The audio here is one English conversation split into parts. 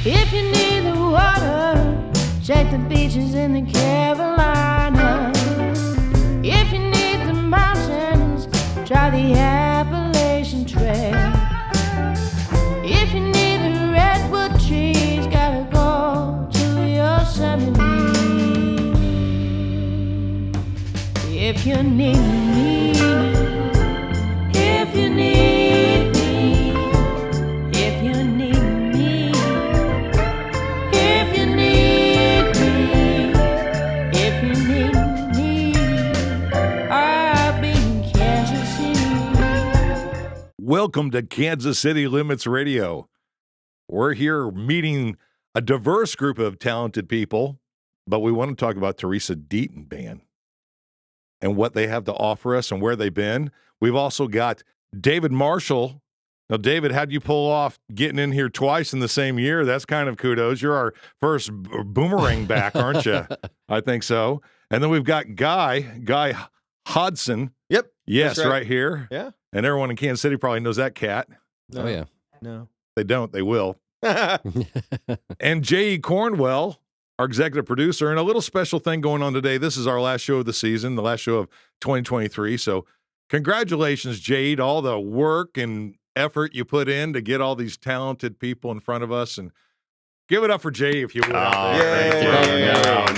If you need the water, check the beaches in the Carolinas. If you need the mountains, try the Appalachian Trail. If you need the redwood trees, gotta go to Yosemite. If you need me, if you need me, if you need me, if you need me, if you need me, I'll be in Kansas City. Welcome to Kansas City Limits Radio. We're here meeting a diverse group of talented people, but we want to talk about Teresa Deaton Band and what they have to offer us and where they've been. We've also got David Marshall. Now, David, how'd you pull off getting in here twice in the same year? That's kind of kudos. You're our first boomerang back, aren't you? I think so. And then we've got Guy Hodson. Yep. Yes, that's right here. Yeah. And everyone in Kansas City probably knows that cat. No, Oh, yeah. No. They don't. They will. And J.E. Cornwell, our executive producer, and a little special thing going on today. This is our last show of the season, the last show of 2023. So congratulations, J.E., to all the work and effort you put in to get all these talented people in front of us. And give it up for J.E. if you would. out there. Thank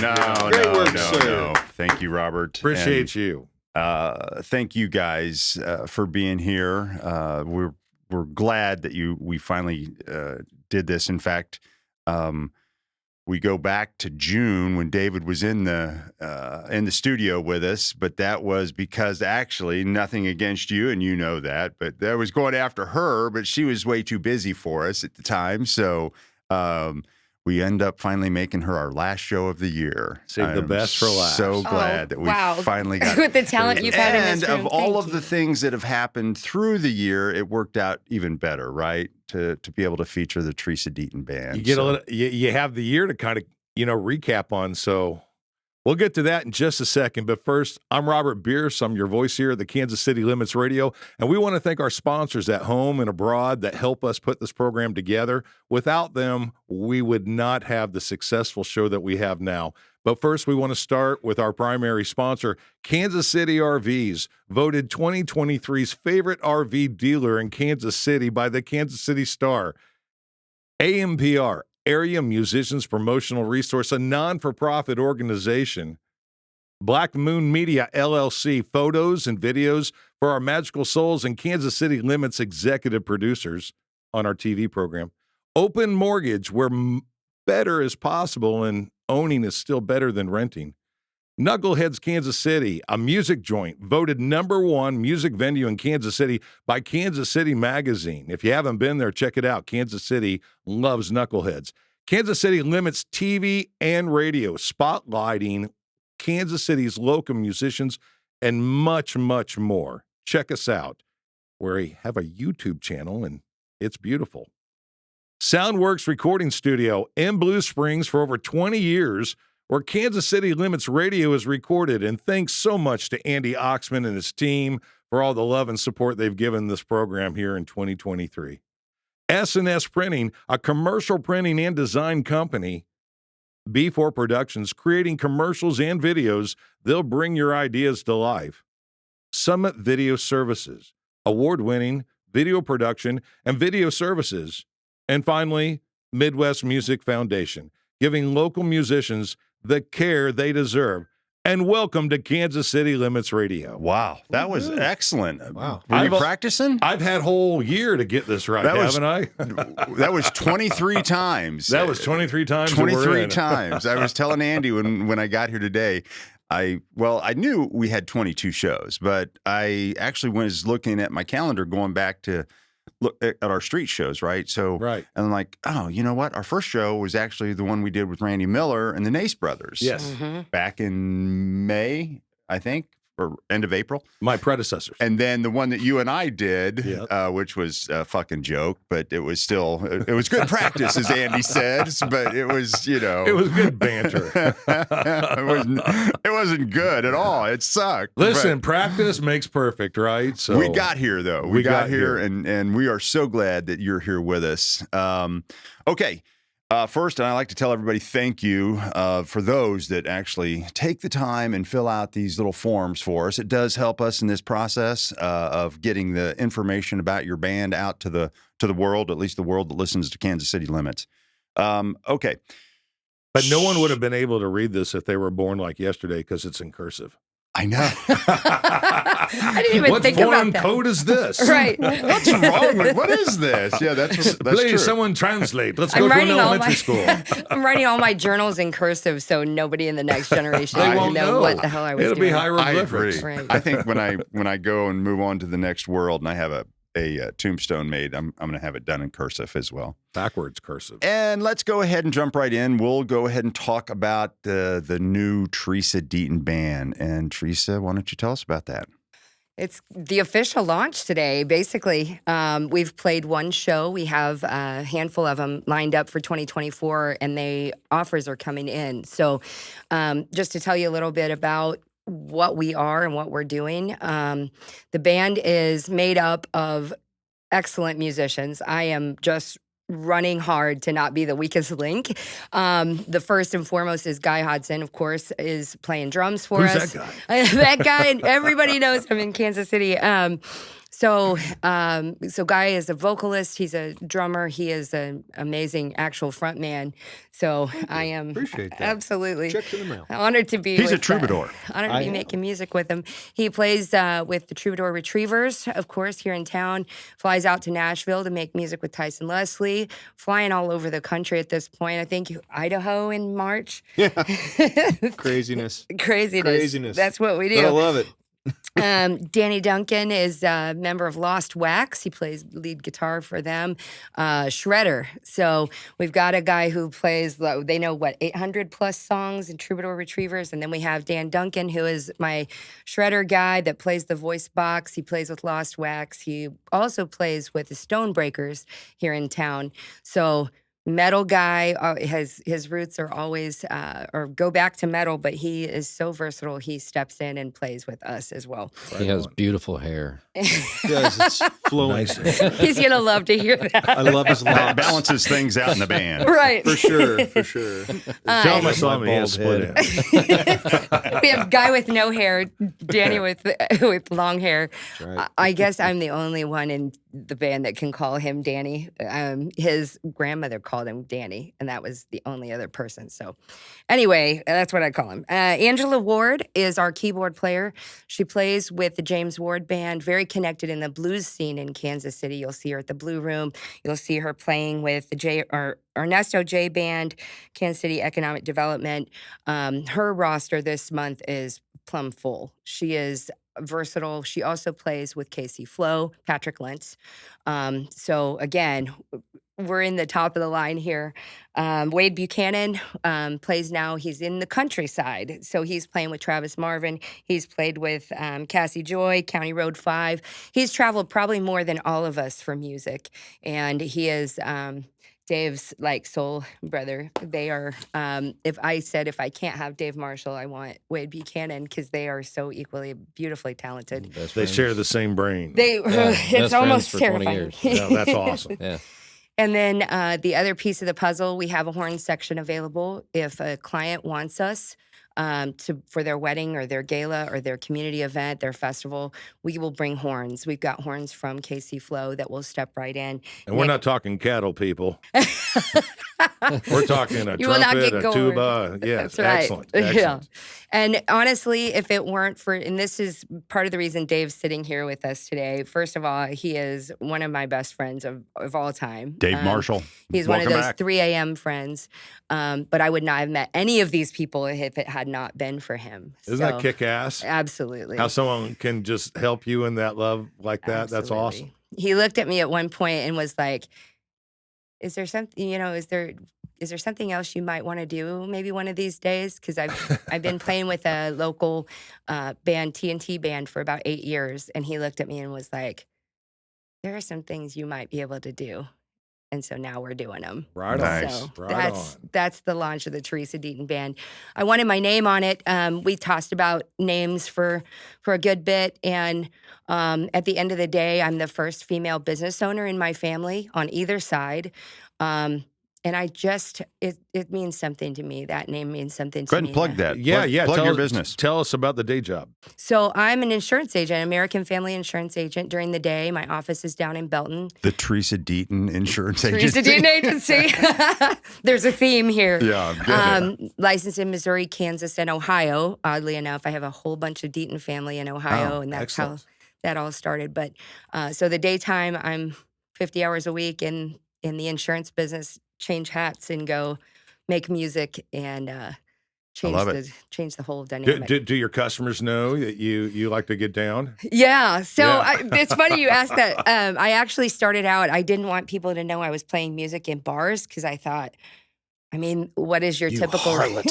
you. No. Thank you, Robert. Appreciate you. Thank you guys for being here. We're glad that we finally did this. In fact, we go back to June when David was in the studio with us, but that was because actually nothing against you, and you know that, but that was going after her, but she was way too busy for us at the time. So we end up finally making her our last show of the year. Save the best for last. So glad that we finally got with the talent you've had in this room. And of all Thank of you. the things that have happened through the year, it worked out even better, right? To be able to feature the Teresa Deaton Band. You get a little, you have the year to kind of, recap on. So we'll get to that in just a second. But first, I'm Robert Bierce. I'm your voice here at the Kansas City Limits Radio. And we want to thank our sponsors at home and abroad that help us put this program together. Without them, we would not have the successful show that we have now. But first, we want to start with our primary sponsor, Kansas City RVs, voted 2023's favorite RV dealer in Kansas City by the Kansas City Star. AMPR, Area Musicians Promotional Resource, a non-for-profit organization. Black Moon Media, LLC, photos and videos for our Magical Souls and Kansas City Limits executive producers on our TV program. Open Mortgage, where better is possible and owning is still better than renting. Knuckleheads Kansas City, a music joint, voted #1 music venue in Kansas City by Kansas City Magazine. If you haven't been there, check it out. Kansas City loves Knuckleheads. Kansas City Limits TV and radio, spotlighting Kansas City's local musicians and much, much more. Check us out. We have a YouTube channel, and it's beautiful. Soundworks Recording Studio in Blue Springs for over 20 years, where Kansas City Limits Radio is recorded. And thanks so much to Andy Oxman and his team for all the love and support they've given this program here in 2023. S&S Printing, a commercial printing and design company. B4 Productions, creating commercials and videos. They'll bring your ideas to life. Summit Video Services, award-winning video production and video services. And finally, Midwest Music Foundation, giving local musicians the care they deserve. And welcome to Kansas City Limits Radio. Wow, that was excellent. Wow. Were you practicing? I've had a whole year to get this right, haven't I? That was 23 times. That was 23 times. 23 times. I was telling Andy when I got here today, I knew we had 22 shows, but I actually was looking at my calendar going back to look at our street shows, right? So, right. And I'm like, oh, you know what? Our first show was actually the one we did with Randy Miller and the Nace Brothers. Yes. Back in May, I think, or end of April. My predecessors. And then the one that you and I did, Yep. which was a fucking joke, but it was still, it was good practice, as Andy says, but it was, It was good banter. it wasn't good at all. It sucked. Listen, practice makes perfect, right? So we got here, though. We got here, and we are so glad that you're here with us. Okay. First, and I like to tell everybody thank you for those that actually take the time and fill out these little forms for us. It does help us in this process of getting the information about your band out to the world, at least the world that listens to Kansas City Limits. Okay. But no one would have been able to read this if they were born like yesterday because it's in cursive. I know. I didn't even think about that. What foreign code is this? Right. What's wrong with what is this? Yeah, that's Please, true. someone translate. Let's go to an elementary school. I'm writing all my journals in cursive, so nobody in the next generation They will won't know what the hell I was It'll doing. be I hieroglyphics. agree. Right. I think when I go and move on to the next world and I have a tombstone made, I'm going to have it done in cursive as well. Backwards cursive. And let's go ahead and jump right in. We'll go ahead and talk about the new Teresa Deaton band. And Teresa, why don't you tell us about that? It's the official launch today, basically. We've played one show. We have a handful of them lined up for 2024, and offers are coming in. So just to tell you a little bit about what we are and what we're doing, the band is made up of excellent musicians. I am just running hard to not be the weakest link. The first and foremost is Guy Hodson, of course, is playing drums for Who's us. that guy? That guy, and everybody knows him in Kansas City. So Guy is a vocalist. He's a drummer. He is an amazing actual front man. So I am Appreciate that. absolutely Check in the mail. honored to be. He's a with, troubadour. Honored to be making music with him. He plays with the Troubadour Retrievers, of course, here in town. Flies out to Nashville to make music with Tyson Leslie. Flying all over the country at this point. I think Idaho in March. Yeah. Craziness. Craziness. That's what we do. But I love it. Danny Duncan is a member of Lost Wax. He plays lead guitar for them. Shredder. So we've got a guy who plays, they know what, 800 plus songs in Troubadour Retrievers. And then we have Dan Duncan, who is my Shredder guy that plays the voice box. He plays with Lost Wax. He also plays with the Stonebreakers here in town. So metal guy, his roots are always or go back to metal, but he is so versatile. He steps in and plays with us as well. He has beautiful hair. Yes, it's flowing. He's gonna love to hear that. I love his That locks. balances things out in the band. Right. For sure, for sure. Tell him I saw him. He bald has split head. in. We have Guy with no hair, Danny with long hair. right. I guess I'm the only one in the band that can call him Danny. His grandmother called him Danny, and that was the only other person. So anyway, that's what I call him. Angela Ward is our keyboard player. She plays with the James Ward Band, very connected in the blues scene in Kansas City. You'll see her at the Blue Room. You'll see her playing with the Ernesto J Band, Kansas City Economic Development. Her roster this month is plumb full. She is versatile. She also plays with KC Flo, Patrick Lentz. So again, we're in the top of the line here. Wade Buchanan plays now. He's in the countryside. So he's playing with Travis Marvin. He's played with Cassie Joy, County Road 5. He's traveled probably more than all of us for music. And he is Dave's like soul brother. They are, if I can't have Dave Marshall, I want Wade Buchanan because they are so equally beautifully talented. They share the same brain. It's almost for 20 terrifying. years. Yeah, that's awesome. Yeah. And then the other piece of the puzzle, we have a horn section available. If a client wants us for their wedding or their gala or their community event, their festival, we will bring horns. We've got horns from KC Flo that will step right in. And we're not talking cattle, people. We're talking a You will not trumpet, get a gored. tuba. Yes, That's right. excellent. Yeah. Excellent. And honestly, if it weren't for, and this is part of the reason Dave's sitting here with us today. First of all, he is one of my best friends of all time. Dave Marshall. He's one of welcome those back. 3 a.m. friends. But I would not have met any of these people if it had not been for him. Isn't that kick ass? Absolutely. How someone can just help you in that love like that? That's Absolutely. awesome. He looked at me at one point and was like, is there something, is there something else you might want to do maybe one of these days? Because I've been playing with a local band, TNT band, for about 8 years. And he looked at me and was like, there are some things you might be able to do. And so now we're doing them. Right Nice. on. So Right that's the launch of the Teresa Deaton Band. I wanted my name on it. We tossed about names for a good bit. And at the end of the day, I'm the first female business owner in my family on either side. And And it means something to me. That name means something to Go ahead me. and plug that. Yeah, Plug, yeah. Plug tell your us- business. Tell us about the day job. So I'm an insurance agent, American Family Insurance agent during the day. My office is down in Belton. The Teresa Deaton Insurance Teresa Agency. Deaton Agency. There's a theme here. Yeah, I'm getting it. Licensed in Missouri, Kansas, and Ohio. Oddly enough, I have a whole bunch of Deaton family in Ohio, Oh, and that's excellent. how that all started. But so the daytime, I'm 50 hours a week in the insurance business, change hats and go make music and love it. change the whole dynamic. Do your customers know that you like to get down? Yeah. So Yeah. it's funny you asked that. I actually started out, I didn't want people to know I was playing music in bars because I thought, I mean, what is your typical Really?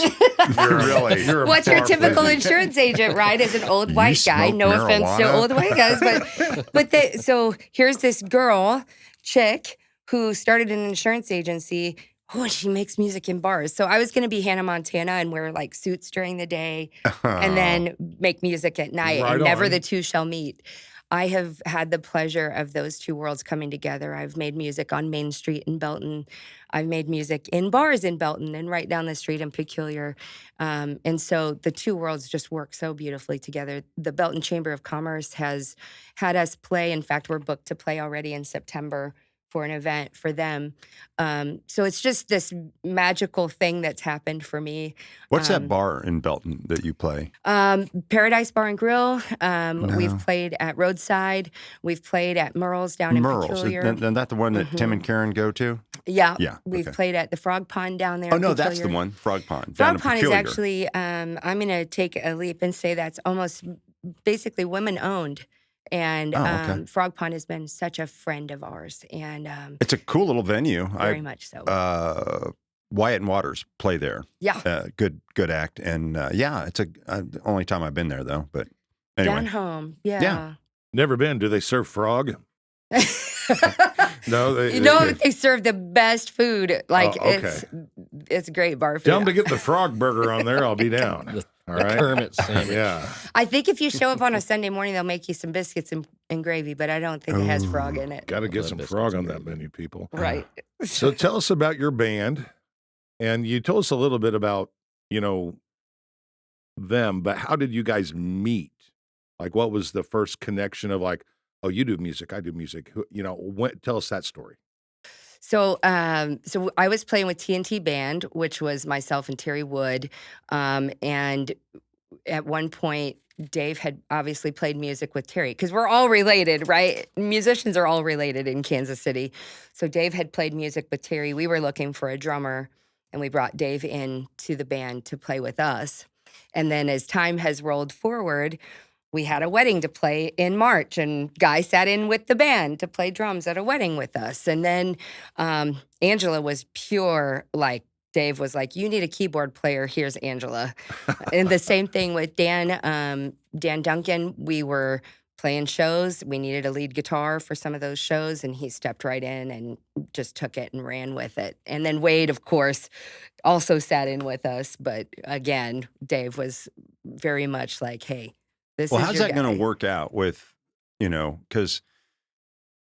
You're a What's your bar typical busy. insurance agent, right? As an old white guy. smoke No offense to marijuana? old white guys, so here's this chick who started an insurance agency. Oh, and she makes music in bars. So I was going to be Hannah Montana and wear like suits during the day and then make music at night, Right and never on. the two shall meet. I have had the pleasure of those two worlds coming together. I've made music on Main Street in Belton. I've made music in bars in Belton and right down the street in Peculiar. And so the two worlds just work so beautifully together. The Belton Chamber of Commerce has had us play. In fact, we're booked to play already in September for an event for them. So it's just this magical thing that's happened for me. What's that bar in Belton that you play? Paradise Bar and Grill. We've played at Roadside. We've played at Merle's down in Merle's. Peculiar. Isn't that the one that Tim and Karen go to? Yeah. Yeah, We've okay. played at the Frog Pond down there. Oh, in no, that's the Peculiar. one. Frog Pond. down in Frog Pond is Peculiar. actually, I'm going to take a leap and say that's almost basically women owned. And okay. Frog Pond has been such a friend of ours. And It's a cool little venue. very much so. Wyatt and Waters play there. Yeah. Good act. And it's the only time I've been there though. But anyway. Down home. Yeah. Yeah. Never been. Do they serve frog? No, They serve the best food. Like Oh, okay. it's great bar food. Tell them to get the frog burger on there. I'll be down. All right. Kermit sandwich. Yeah. I think if you show up on a Sunday morning, they'll make you some biscuits and gravy, but I don't think it has frog in it. Got to get Love some biscuits frog on and that menu, people. Right. So tell us about your band. And you told us a little bit about, them, but how did you guys meet? Like, what was the first connection of like, oh, you do music, I do music. Tell us that story. So I was playing with TNT Band, which was myself and Terry Wood. And at one point, Dave had obviously played music with Terry because we're all related, right? Musicians are all related in Kansas City. So Dave had played music with Terry. We were looking for a drummer, and we brought Dave in to the band to play with us. And then as time has rolled forward, we had a wedding to play in March, and Guy sat in with the band to play drums at a wedding with us. And then Angela was pure, like, Dave was like, you need a keyboard player, here's Angela. And the same thing with Dan Duncan. We were playing shows. We needed a lead guitar for some of those shows, and he stepped right in and just took it and ran with it. And then Wade, of course, also sat in with us. But again, Dave was very much like, hey, this is how's your that going guy. to work out with, because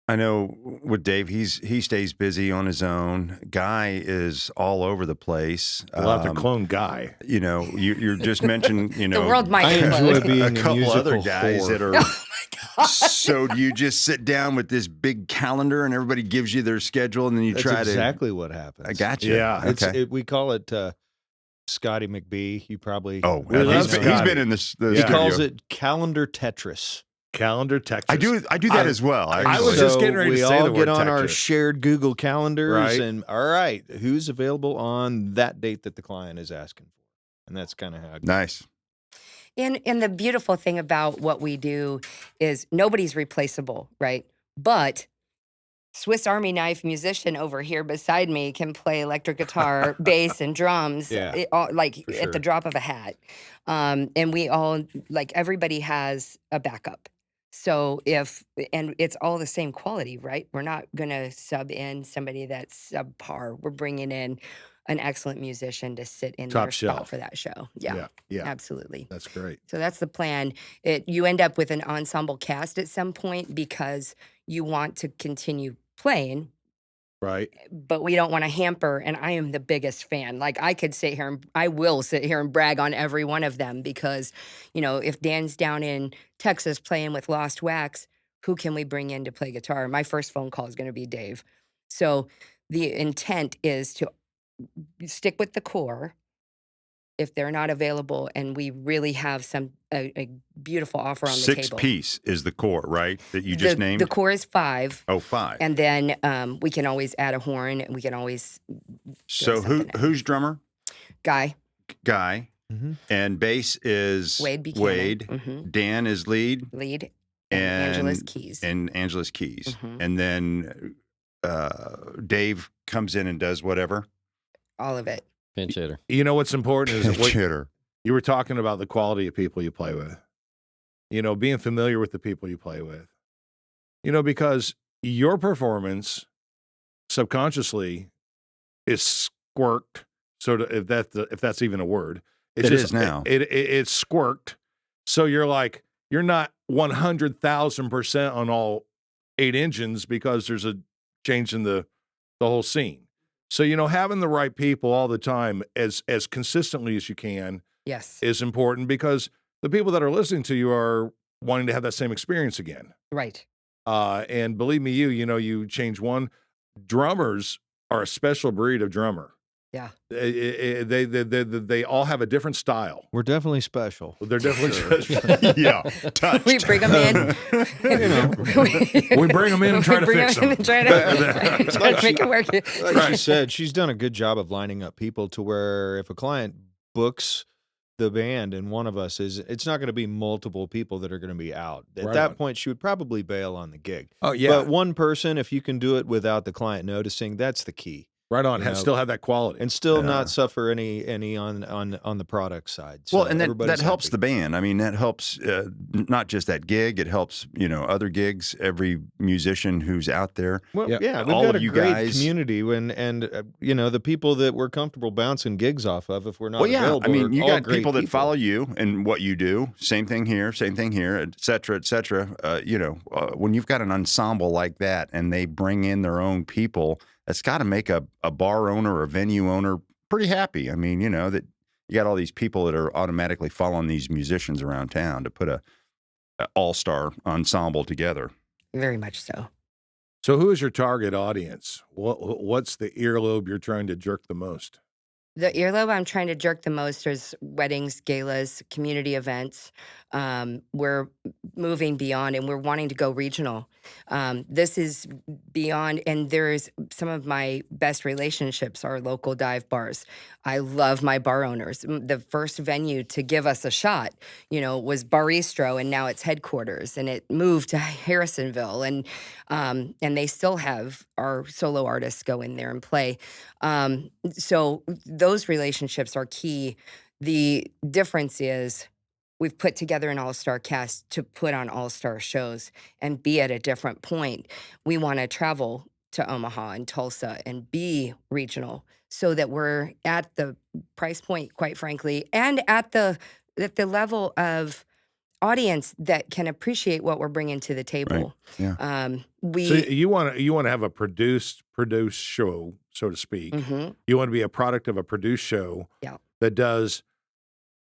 I know with Dave, he stays busy on his own. Guy is all over the place. We'll have to clone Guy. You're just mentioned, The world might I enjoy implode. being a a couple other musical guys whore. that are. So do you just sit down with this big calendar and everybody gives you their schedule and then you That's try exactly what happens. to? I got you. Yeah. Okay. We call it Scotty McBee. You probably Oh, We love he's Scotty. been in this. He he studio. calls it calendar Tetris. Calendar Texas. I do that as well. I actually. was just getting ready to we say all the get word on our Tetris. shared Google calendars Right. and all right, who's available on that date that the client is asking for, and that's kind of how it goes. Nice. And the beautiful thing about what we do is nobody's replaceable, right? But Swiss Army knife musician over here beside me can play electric guitar, bass, and drums, Yeah, at sure. the drop of a hat. And we all, like, everybody has a backup. So and it's all the same quality, right? We're not going to sub in somebody that's subpar. We're bringing in an excellent musician to sit in Top their spot shelf. for that show. Yeah, Yeah. absolutely. That's great. So that's the plan. You end up with an ensemble cast at some point because you want to continue playing, Right. but we don't want to hamper. And I am the biggest fan. Like I could sit here and I will sit here and brag on every one of them because, if Dan's down in Texas playing with Lost Wax, who can we bring in to play guitar? My first phone call is going to be Dave. So the intent is to stick with the core if they're not available, and we really have a beautiful offer on the Six table. piece is the core, right? That you just named? The core is 5. Oh, 5. And then we can always add a horn. We can always So something else. who's drummer? Guy. Mm-hmm. And bass is Wade Buchanan. Wade. Mhm. Dan is lead. Lead. And Angela's keys. And Angela's keys. Mhm. And then Dave comes in and does whatever. All of it. Pinch hitter. You know what's important is what Chitter. you were talking about the quality of people you play with. Being familiar with the people you play with. Because your performance subconsciously is squirked. So if that's even a word, It is now. It's squirked. So you're not 100,000% on all 8 engines because there's a change in the whole scene. So having the right people all the time as consistently as you can Yes. is important because the people that are listening to you are wanting to have that same experience again. Right. And believe me, you change one. Drummers are a special breed of drummer. Yeah. They all have a different style. We're definitely special. They're definitely special. Yeah. Touched. We bring them in. We bring them in and try to fix them. Try to make it work. Like she said, she's done a good job of lining up people to where if a client books the band and one of us it's not going to be multiple people that are going to be out. At Right that on. point, she would probably bail on the gig. Oh yeah, But one person, if you can do it without the client noticing, that's the key. right on. Still have that quality. And still Yeah. not suffer any on the product side. So Well, and that everybody's helps happy. the band. I mean, that helps not just that gig. It helps, other gigs, every musician who's out there. Well, Yeah. yeah, we've All got of a you great guys- community and the people that we're comfortable bouncing gigs off of if we're not Well, yeah. available. I mean, are you all got great people that follow you and what you do. Same thing here, et cetera, et cetera. When you've got an ensemble like that and they bring in their own people, that's got to make a bar owner or a venue owner pretty happy. I mean, that you got all these people that are automatically following these musicians around town to put a all-star ensemble together. Very much so. So who is your target audience? What's the earlobe you're trying to jerk the most? The earlobe I'm trying to jerk the most is weddings, galas, community events. We're moving beyond and we're wanting to go regional. This is beyond, and there's some of my best relationships are local dive bars. I love my bar owners. The first venue to give us a shot, was Baristro, and now it's headquarters, and it moved to Harrisonville, and they still have our solo artists go in there and play. So those relationships are key. The difference is we've put together an all-star cast to put on all-star shows and be at a different point. We want to travel to Omaha and Tulsa and be regional so that we're at the price point, quite frankly, and at the level of audience that can appreciate what we're bringing to the table. Yeah. So you want to have a produced show, so to speak. Mhm. You want to be a product of a produced show Yeah. that does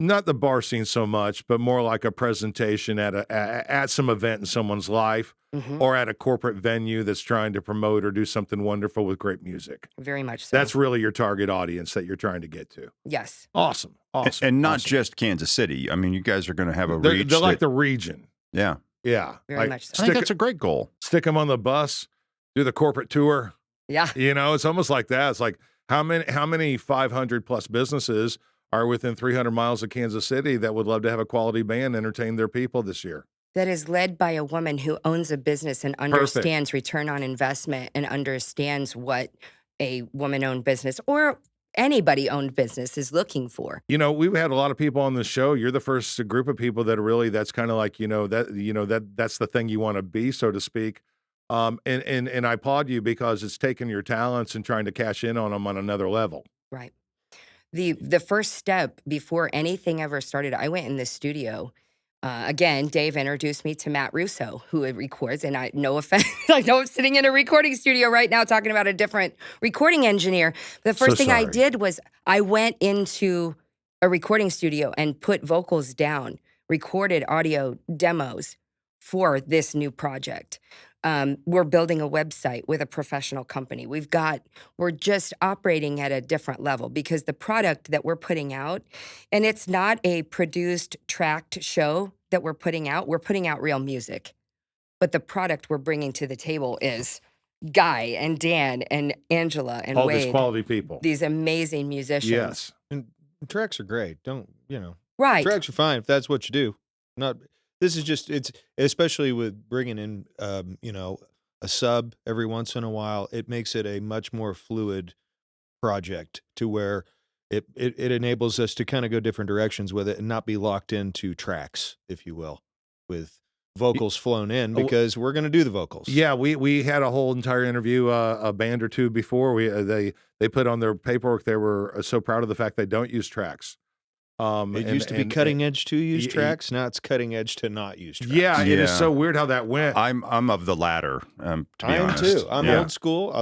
not the bar scene so much, but more like a presentation at some event in someone's life Mhm. or at a corporate venue that's trying to promote or do something wonderful with great music. Very much so. That's really your target audience that you're trying to get to. Yes. Awesome. And not awesome. just Kansas City. I mean, you guys are going to have a They're reach. like that- the region. yeah. Yeah. Very much so. I think that's a great goal. Stick them on the bus, do the corporate tour. Yeah. It's almost like that. It's like how many 500 plus businesses are within 300 miles of Kansas City that would love to have a quality band entertain their people this year? That is led by a woman who owns a business and understands return on investment and understands what a woman-owned business or anybody-owned business is looking for. We've had a lot of people on the show. You're the first group of people that really, that's kind of like, that's the thing you want to be, so to speak. And I applaud you because it's taking your talents and trying to cash in on them on another level. Right. The first step before anything ever started, I went in the studio Again, Dave introduced me to Matt Russo, who records, and no offense, I know I'm sitting in a recording studio right now talking about a different recording engineer. The first thing I sorry. did was I went into a recording studio and put vocals down, recorded audio demos for this new project. We're building a website with a professional company. We're just operating at a different level because the product that we're putting out, and it's not a produced, tracked show that we're putting out real music. But the product we're bringing to the table is Guy and Dan and Angela and All Wade. these quality people. These amazing musicians. Yes. And tracks are great. Right. Tracks are fine if that's what you do. This is just, it's especially with bringing in, a sub every once in a while, it makes it a much more fluid project to where it enables us to kind of go different directions with it and not be locked into tracks, if you will, with vocals flown in because we're going to do the vocals. Yeah, we had a whole entire interview, a band or two before. They put on their paperwork they were so proud of the fact they don't use tracks. It used to be cutting edge to use tracks. Now it's cutting edge to not use tracks. Yeah, it is so weird how that went. I'm of the latter. To be I am honest. too. I'm old school.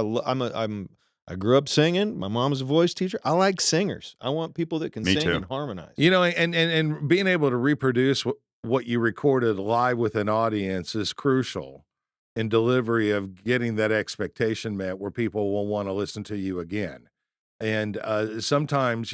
I grew up singing. My mom was a voice teacher. I like singers. I want people that can Me sing too. and harmonize. And being able to reproduce what you recorded live with an audience is crucial in delivery of getting that expectation met where people will want to listen to you again. And sometimes,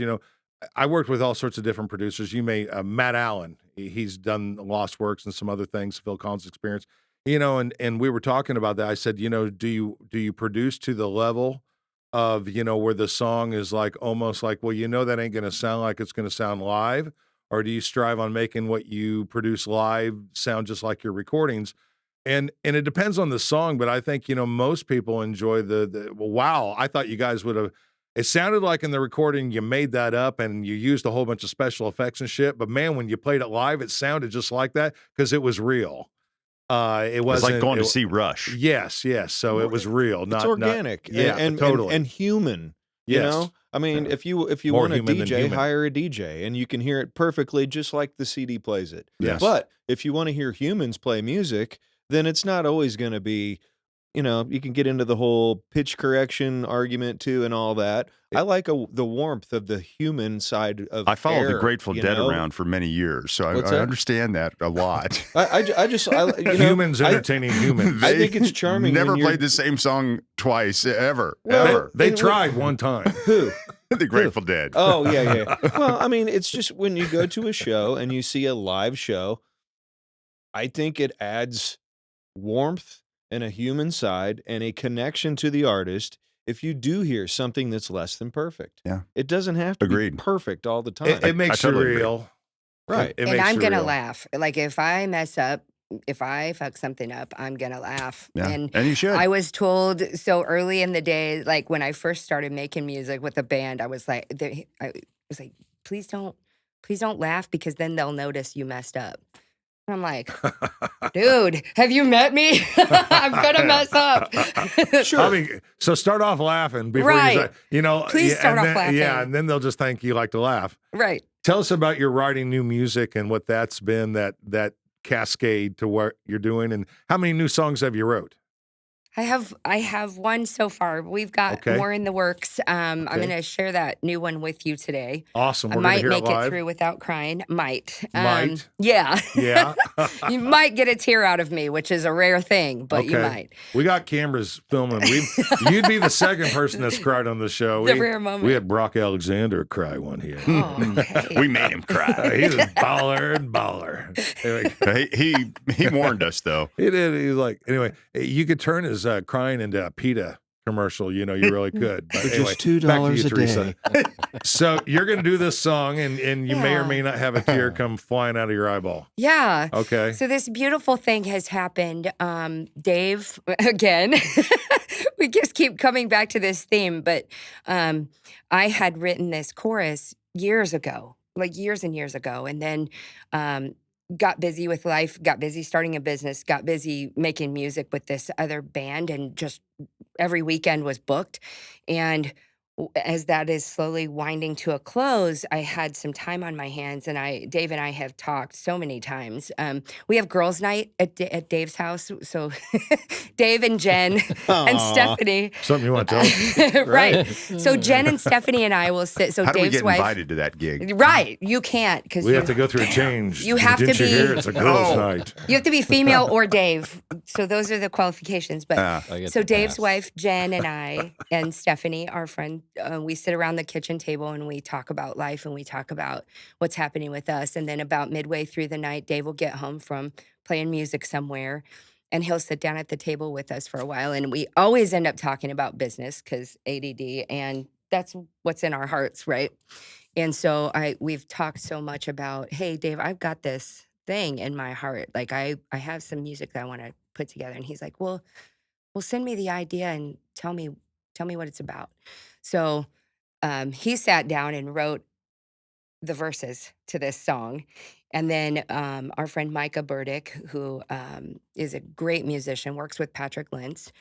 I worked with all sorts of different producers. Matt Allen, he's done Lost Works and some other things, Phil Collins Experience, and we were talking about that. I said, do you produce to the level of, where the song is like, almost like, well, that ain't going to sound like it's going to sound live? Or do you strive on making what you produce live sound just like your recordings? And it depends on the song, but I think, most people enjoy wow, I thought you guys would have, it sounded like in the recording you made that up and you used a whole bunch of special effects and shit. But man, when you played it live, it sounded just like that because it was real. It was like going to see Rush. Yes. So it was real. It's organic. Totally. And human. Yes. I mean, if you More want a human than DJ, human. hire a DJ, and you can hear it perfectly just like the CD plays it. Yes. But if you want to hear humans play music, then it's not always going to be, you can get into the whole pitch correction argument too and all that. I like the warmth of the human side of I followed air, the Grateful Dead around for many years, so I What's that? understand that a lot. Humans entertaining humans. I think it's charming. Never when you're- played the same song twice, ever. They tried one time. Who? The Grateful Dead. Oh, yeah. Well, I mean, it's just when you go to a show and you see a live show, I think it adds warmth and a human side and a connection to the artist if you do hear something that's less than perfect. Yeah. It doesn't have to Agreed. be perfect all the time. It makes I totally you agree. real. Right. It And makes I'm you going to real. laugh. Like if I mess up, if I fuck something up, I'm going to laugh. Yeah. And you should. I was told so early in the day, like when I first started making music with a band, I was like, please don't laugh because then they'll notice you messed up. And I'm like, dude, have you met me? I'm going to mess up. Sure. I mean, so start off laughing before Right. Please yeah, start and off then, laughing. Yeah, and then they'll just think you like to laugh. Right. Tell us about your writing new music and what that's been, that cascade to what you're doing, and how many new songs have you wrote? I have one so far. We've got Okay. more in the works. I'm Okay. going to share that new one with you today. Awesome. I We're gonna might hear make it live. through without crying. Might. Might? Yeah. Yeah. You might get a tear out of me, which is a rare thing, but you Okay. might. We got cameras filming. You'd be the second person that's cried on the show. The rare moment. We had Brock Alexander cry one here. Oh, okay. We made him cry. He's a baller and baller. Anyway, he warned us though. he did. He was like, anyway, you could turn his crying into a PETA commercial. You really could. But For anyway, just $2 back to you, a Teresa. day. So you're going to do this song, and you may or Yeah. may not have a tear come flying out of your eyeball. Yeah. Okay. So this beautiful thing has happened. Dave, again, we just keep coming back to this theme, but I had written this chorus years ago, like years and years ago, and then got busy with life, got busy starting a business, got busy making music with this other band, and just every weekend was booked. And as that is slowly winding to a close, I had some time on my hands, and Dave and I have talked so many times. We have girls' night at Dave's house, so Dave and Jen and Aw. Stephanie. Something you want to tell us? Right. So Jen and Stephanie and I will sit. So How do we Dave's get wife. invited to that gig? Right. You can't because We have to go through a change. You have to Didn't you be- hear? It's a girls' Oh. night. You have to be female or Dave. So those are the qualifications. But I get so the Dave's pass. wife, Jen, and I, and Stephanie, our friend, we sit around the kitchen table and we talk about life and we talk about what's happening with us. And then about midway through the night, Dave will get home from playing music somewhere and he'll sit down at the table with us for a while. And we always end up talking about business because ADD, and that's what's in our hearts, right? And so we've talked so much about, hey, Dave, I've got this thing in my heart. Like I have some music that I want to put together. And he's like, well, send me the idea and tell me what it's about. So he sat down and wrote the verses to this song. And then our friend Micah Burdick, who is a great musician, works with Patrick Lentz,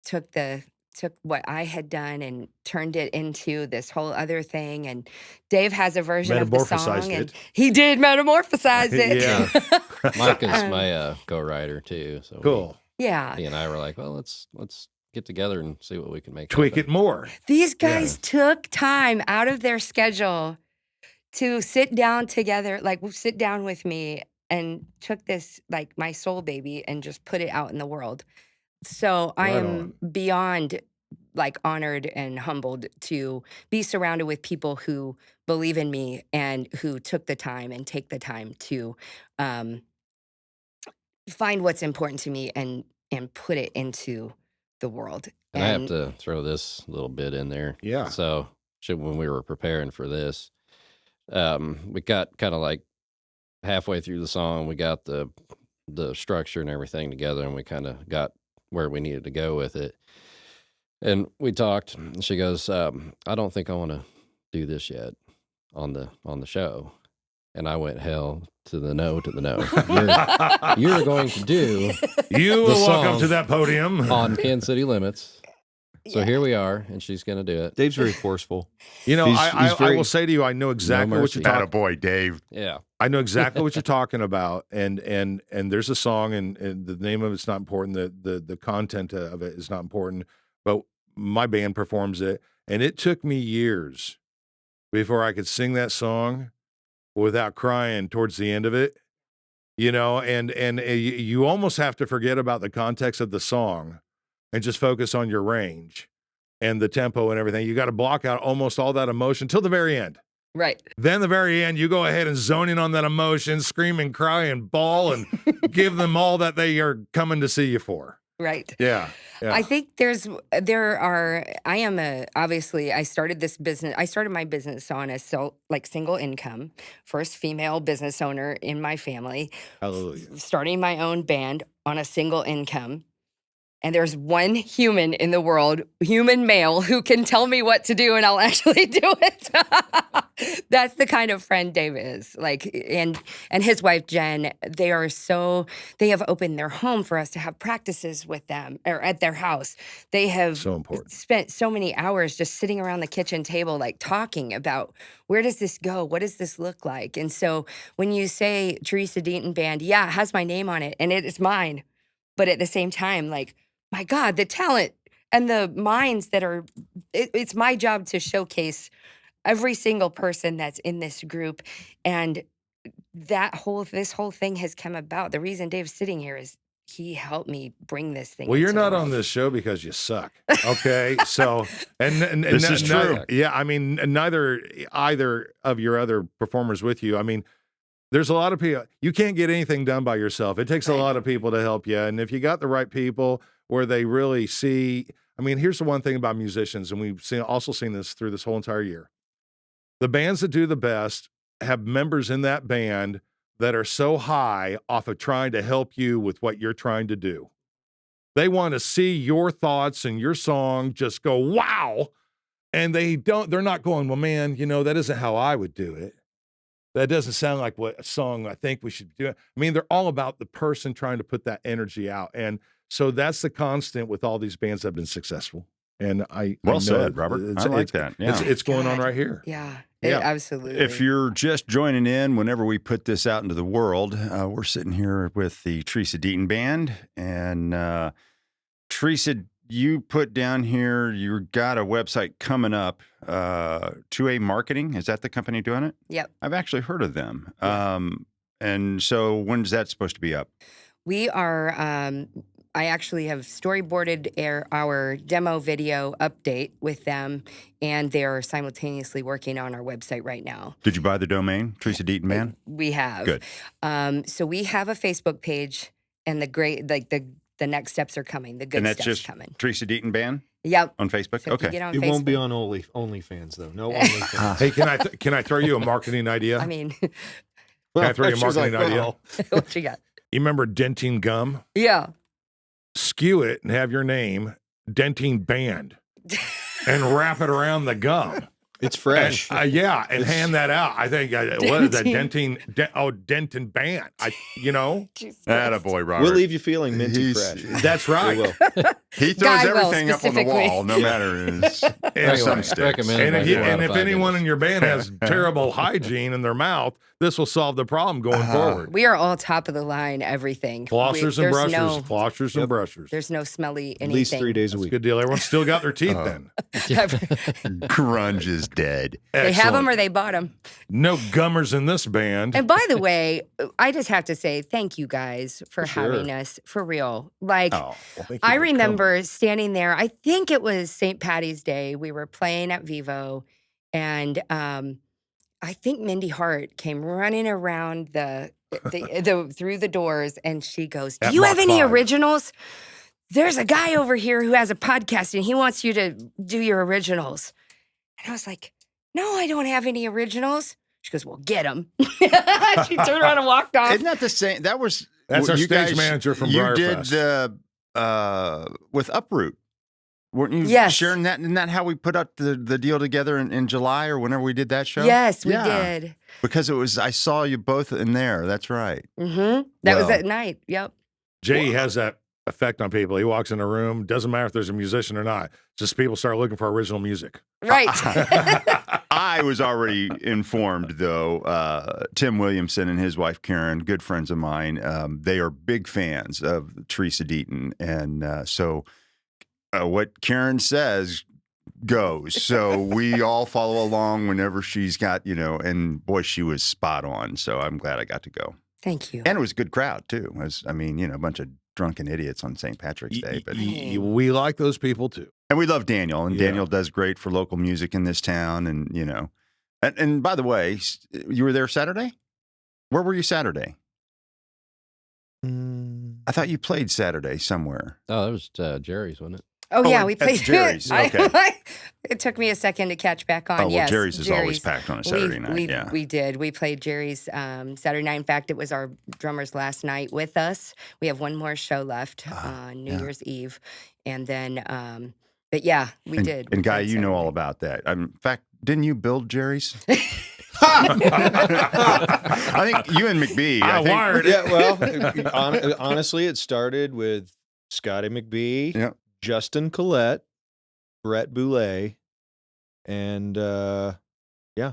took what I had done and turned it into this whole other thing. And Dave has a version of the Metamorphosized song, and it. he did metamorphosize it. Yeah. Mike is my co-writer too. So Cool. Yeah. he and I were like, well, let's get together and see what we can make. Tweak it happen. more. These guys took time out of their schedule to sit down together, like sit down with me, and took this, like my soul baby, and just put it out in the world. So I Right am beyond like honored and humbled to be surrounded with people who believe in me and who took the time and take the time to find what's important to me and put it into the world. And I have to throw this little bit in there. Yeah. So when we were preparing for this, we got kind of like halfway through the song, we got the structure and everything together, and we kind of got where we needed to go with it. And we talked, and she goes, I don't think I want to do this yet on the show. And I went, hell to the no, to the no. You're going to do You The will walk up song to that podium. on Kansas City Limits. So Yeah. here we are, and she's going to do it. Dave's very forceful. You know, He's I very- will say to you, I know exactly what you're mercy. talking. Attaboy, Dave. Yeah. I know exactly what you're talking about, and there's a song, and the name of it's not important. The content of it is not important, but my band performs it, and it took me years before I could sing that song without crying towards the end of it. You know, and you almost have to forget about the context of the song and just focus on your range and the tempo and everything. You got to block out almost all that emotion till the very end. Right. Then the very end, you go ahead and zone in on that emotion, scream and cry and bawl and give them all that they are coming to see you for. Right. Yeah. Yeah. I think obviously I started this business. I started my business on a single income, first female business owner in my family, Hallelujah. starting my own band on a single income. And there's one human in the world, human male, who can tell me what to do and I'll actually do it. That's the kind of friend Dave is. Like, and his wife, Jen, they have opened their home for us to have practices with them or at their house. They have So important. spent so many hours just sitting around the kitchen table, like talking about where does this go? What does this look like? And so when you say Teresa Deaton Band, yeah, it has my name on it and it is mine. But at the same time, like, my God, the talent and the minds that are, it's my job to showcase every single person that's in this group. And this whole thing has come about. The reason Dave's sitting here is he helped me bring this thing. Well, you're into the not on world. this show because you suck. Okay. So, and This is true. Yeah. I mean, neither either of your other performers with you. I mean, there's a lot of people. You can't get anything done by yourself. It takes a lot of people to help you. And if you got the right people where they really see, I mean, here's the one thing about musicians, and we've also seen this through this whole entire year. The bands that do the best have members in that band that are so high off of trying to help you with what you're trying to do. They want to see your thoughts and your song just go, wow. And they're not going, well, man, you know, that isn't how I would do it. That doesn't sound like what a song I think we should do. I mean, they're all about the person trying to put that energy out. And so that's the constant with all these bands that have been successful. And I Well know said, Robert. I like that. Yeah. It's going on God. right here. Yeah, Yeah. absolutely. If you're just joining in, whenever we put this out into the world, we're sitting here with the Teresa Deaton Band. And Teresa, you put down here, you got a website coming up, 2A Marketing. Is that the company doing it? Yep. I've actually heard of them. And so when's that supposed to be up? We are, I actually have storyboarded our demo video update with them, and they're simultaneously working on our website right now. Did you buy the domain, Teresa Deaton Band? We have. Good. So we have a Facebook page, and the next steps are coming. The good And that's stuff's just coming. Teresa Deaton Band Yep. on Facebook? So if you Okay. get on It Facebook, won't be on OnlyFans though. No OnlyFans. Hey, can I throw you a marketing idea? I mean, Can I throw you a She was marketing idea? "Oh." what you got? You remember denting gum? Yeah. Skew it and have your name denting band and wrap it around the gum. It's fresh. And, yeah, and hand that out. I think what is that denting band? Attaboy, Robert. We'll leave you feeling minty fresh. That's We right. will. He throws Guy will, everything up on the specifically. wall, no matter his Anyway, some sticks. recommend- And if Modified anyone goodness. in your band has terrible hygiene in their mouth, this will solve the problem going forward. We are all top of the line, everything. Flossers and There's brushers, flossers and brushers. There's no smelly At anything. least 3 days a That's a week. good deal. Everyone's still got their teeth then. Grunge is dead. They have them Excellent. or they bought them. No gummers in this band. And by the way, I just have to say thank you guys for Sure. having us, for real. Like, Oh, Thank you I for remember standing there. I think it was St. Patty's Day. We were playing at Vivo, and I think Mindy Hart came running around the through the doors, and she goes, "Do At you have Mach any 5. originals? There's a guy over here who has a podcast, and he wants you to do your originals." And I was like, "No, I don't have any originals." She goes, "Well, get them." She turned around and walked off. Isn't that the same? That was That's our you stage guys- manager from You Briarfest. did with Uproot, weren't you? Yes. sharing that. Isn't that how we put up the deal together in July or whenever we did that show? Yes, we Yeah. did. Because it was. I saw you both in there. That's right. Mm-hmm. That was Well. at night. Yep. Jay has that effect on people. He walks in a room, doesn't matter if there's a musician or not. Just people start looking for original music. Right. I was already informed, though. Tim Williamson and his wife Karen, good friends of mine, they are big fans of Teresa Deaton, and so what Karen says goes. So we all follow along whenever she's got, and boy, she was spot on. So I'm glad I got to go, Thank you. and it was a good crowd too. It was, a bunch of drunken idiots on St. Patrick's Day, but. We like those people too. And we love Daniel, and Yeah. Daniel does great for local music in this town. And, and by the way, you were there Saturday? Where were you Saturday? I thought you played Saturday somewhere. Oh, that was Jerry's, wasn't it? Oh, yeah, Oh, we that's played Jerry's. Okay. It took me a second to catch back on. Oh, well, Yes, Jerry's is always packed on a Saturday night. We, yeah. we did. We played Jerry's Saturday night. In fact, it was our drummer's last night with us. We have one more show left on New yeah. Year's Eve. And then, but yeah, we did. We And Guy, played you know all Saturday. about that. In fact, didn't you build Jerry's? I think you and McBee. I I think, wired Yeah, well, honestly, it started with Scotty McBee, Yeah. Justin Collette, Brett Boulay, and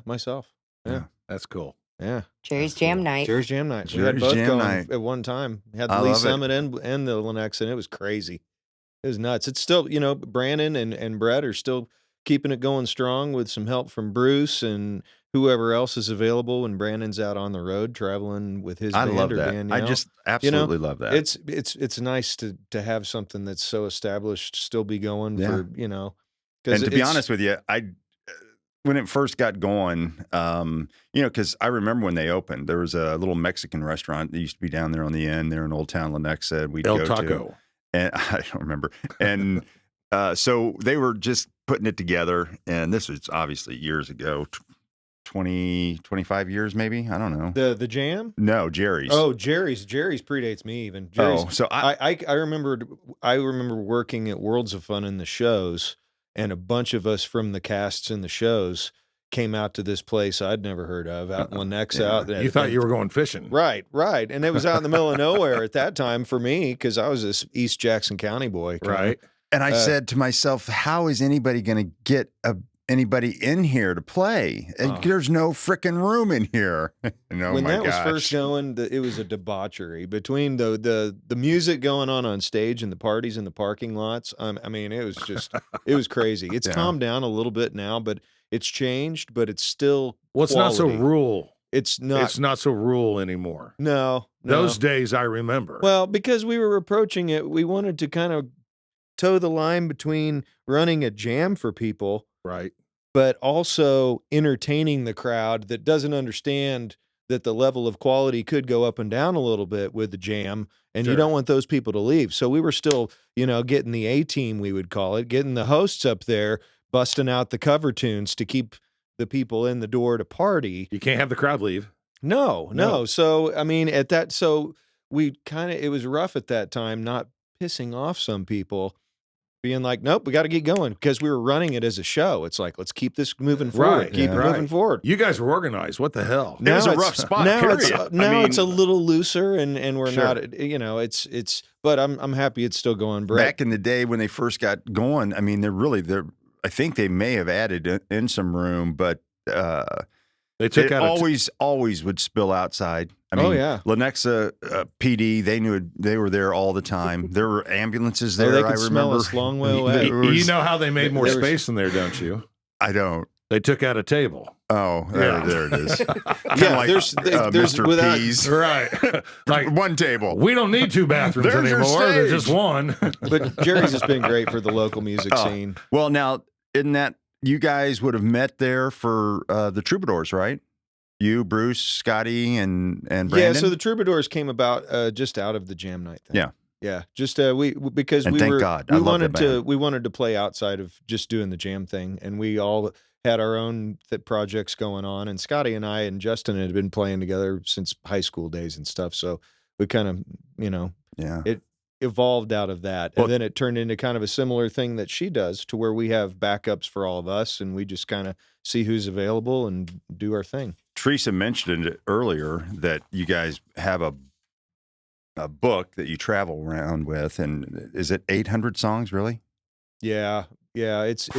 myself. Yeah, That's cool. yeah. Jerry's Jam Night. Jerry's Jam Night. We had Jerry's both Jam going Night. at one time. We had I the Lee love it. Summit and the Lenexa, and it was crazy. It was nuts. It's still, Brandon and Brett are still keeping it going strong with some help from Bruce and whoever else is available when Brandon's out on the road traveling with his I band love or that. Danielle. I just absolutely love that. It's nice to have something that's so established still be going Yeah. for, And to be honest with you, when it first got going, because I remember when they opened, there was a little Mexican restaurant that used to be down there on the end there in Old Town Lenexa. We'd El go Taco. to, and I don't remember. And so they were just putting it together, and this was obviously years ago, 20, 25 years maybe. I don't know. the Jam. No, Jerry's. Oh, Jerry's predates me even. Jerry's, so I remember working at Worlds of Fun in the shows, and a bunch of us from the casts in the shows came out to this place I'd never heard of out in Lenexa. Yeah. Out there. You thought you were going fishing. Right, and it was out in the middle of nowhere at that time for me because I was this East Jackson County boy, kinda. Right. And I said to myself, how is anybody going to get anybody in here to play? There's no freaking room in here. When that was first going, it was a debauchery between the music going on stage and the parties in the parking lots. I mean, it was just, it was crazy. It's calmed down a little bit now, but it's changed, but it's still it's not so rural. It's not so rural anymore. No. Those days I remember. Well, because we were approaching it, we wanted to kind of toe the line between running a jam for people, right, but also entertaining the crowd that doesn't understand that the level of quality could go up and down a little bit with the jam, and you don't want those people to leave. So we were still, getting the A-team, we would call it, getting the hosts up there, busting out the cover tunes to keep the people in the door to party. You can't have the crowd leave. No. So, I mean, it was rough at that time, not pissing off some people, being like, nope, we got to get going, because we were running it as a show. It's like, let's keep this moving forward. Keep it moving forward. You guys were organized. What the hell? It was a rough spot, period. Now it's a little looser, and we're not, but I'm happy it's still going. Brett. Back in the day when they first got going, I mean, I think they may have added in some room, but they took out always would spill outside. I mean, Lenexa PD, they were there all the time. There were ambulances there. They could smell us long way away. You know how they made more space in there, don't you? I don't. They took out a table. Oh, there it is. There's Mr. P's. Right. Like one table. We don't need two bathrooms anymore. There's just one. But Jerry's has been great for the local music scene. Well, now, isn't that, you guys would have met there for the Troubadours, right? You, Bruce, Scotty, and Brandon? Yeah, so the Troubadours came about just out of the jam night thing. Yeah. Just because and we thank were God. we wanted to play outside of just doing the jam thing, and we all had our own projects going on, and Scotty and I and Justin had been playing together since high school days and stuff, so we kind of, it evolved out of that. And then it turned into kind of a similar thing that she does, to where we have backups for all of us, and we just kind of see who's available and do our thing. Teresa mentioned it earlier that you guys have a book that you travel around with, and is it 800 songs, really? Yeah. It's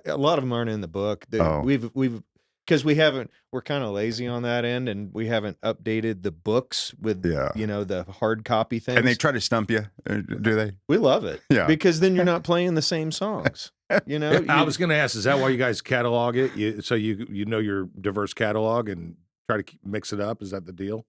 a lot of them aren't in the book. We've because we're kind of lazy on that end, and we haven't updated the books with the hard copy things. And they try to stump you, do they? We love it, because then you're not playing the same songs. I was going to ask, is that why you guys catalog it? So you know your diverse catalog and try to mix it up? Is that the deal?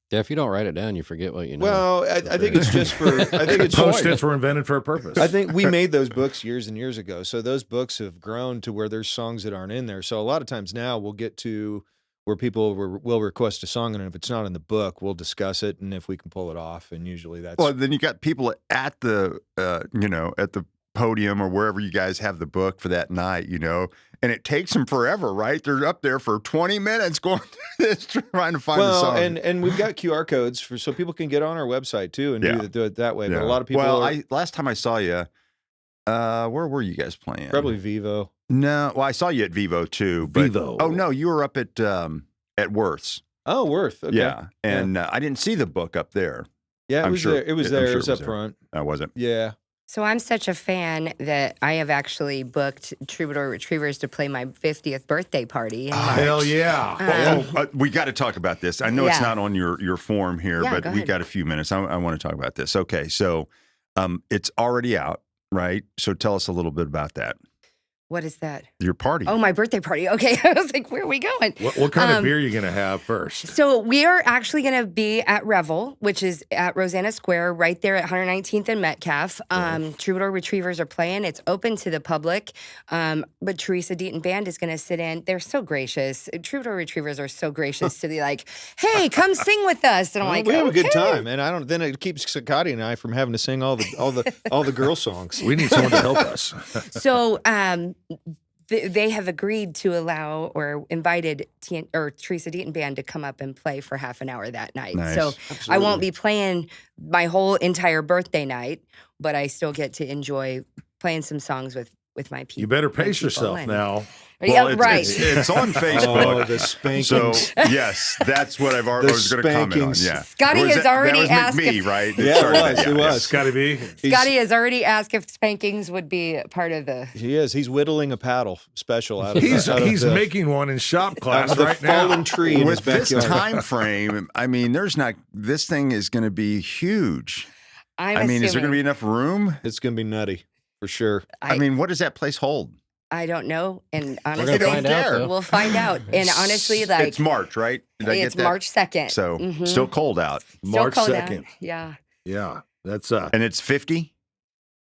Yeah, if you don't write it down, you forget what you know. Well, I think it's just for. I think it's Post-its were invented for a purpose. I think we made those books years and years ago, so those books have grown to where there's songs that aren't in there. So a lot of times now we'll get to where people will request a song, and if it's not in the book, we'll discuss it, and if we can pull it off, and usually that's. Well, then you got people at the at the podium or wherever you guys have the book for that night, and it takes them forever, right? They're up there for 20 minutes going through this, trying to find a song. And we've got QR codes so people can get on our website too and do it that way. But a lot of people. Well, last time I saw you, where were you guys playing? Probably Vivo. No, well, I saw you at Vivo too. But, Vivo. Oh no, you were up at Worth's. Oh, Worth. Okay. Yeah, and I didn't see the book up there. Yeah, it was there. It was there. It was up front. Was it? Yeah. So I'm such a fan that I have actually booked Troubadour Retrievers to play my 50th birthday party in March. Hell yeah. We got to talk about this. I know it's not on your form here, but we got a few minutes. I want to talk about this. Okay, so it's already out, right? So tell us a little bit about that. What is that? Your party. Oh, my birthday party. Okay. I was like, where are we going? What kind of beer are you going to have first? So we are actually going to be at Revel, which is at Rosanna Square, right there at 119th and Metcalf. Troubadour Retrievers are playing. It's open to the public. But Teresa Deaton Band is going to sit in. They're so gracious. Troubadour Retrievers are so gracious to be like, hey, come sing with us. And I'm like, we have a good time. And then it keeps Scotty and I from having to sing all the girl songs. We need someone to help us. So, they have agreed to allow or invited Teresa Deaton Band to come up and play for half an hour that night. Nice. So Absolutely. I won't be playing my whole entire birthday night, but I still get to enjoy playing some songs with my people. You better pace yourself now. Yeah, right. It's on Oh, Facebook. the spankings. So yes, that's what I was going to comment on. spankings. Yeah, Scotty has already that was asked McMee, if- right? Yeah, it was. It's got to be. Scotty has already asked if spankings would be part of the. He is. He's whittling a paddle special out of He's out of he's the, making one in shop out class of the right now. fallen tree in With his this backyard. time frame, I mean, this thing is going to be huge. I mean, is there going to be enough room? It's going to be nutty for sure. I mean, what does that place hold? I don't know, and We're honestly, gonna find out, though. we'll find out. And honestly, like It's March, right? Did I get it's that? March 2nd. So Mhm. still cold out, Still March cold out. 2nd. Yeah, Yeah, that's 50.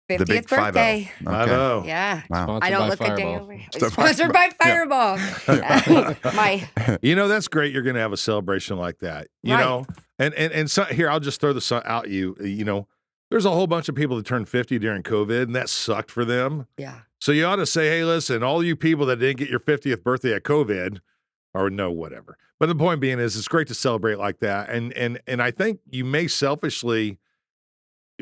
50th The big 50. birthday. I Okay. know. Yeah. Wow. Sponsored I don't by look a day Fireball. over. Sponsored Sponsored by Fireball. My You know, that's great. You're going to have a celebration like that. You Right. know, and so here I'll just throw this out. You know, there's a whole bunch of people that turned 50 during COVID, and that sucked for them. yeah. So you ought to say, hey, listen, all you people that didn't get your 50th birthday at COVID, or no, whatever. But the point being is, it's great to celebrate like that, and I think you may selfishly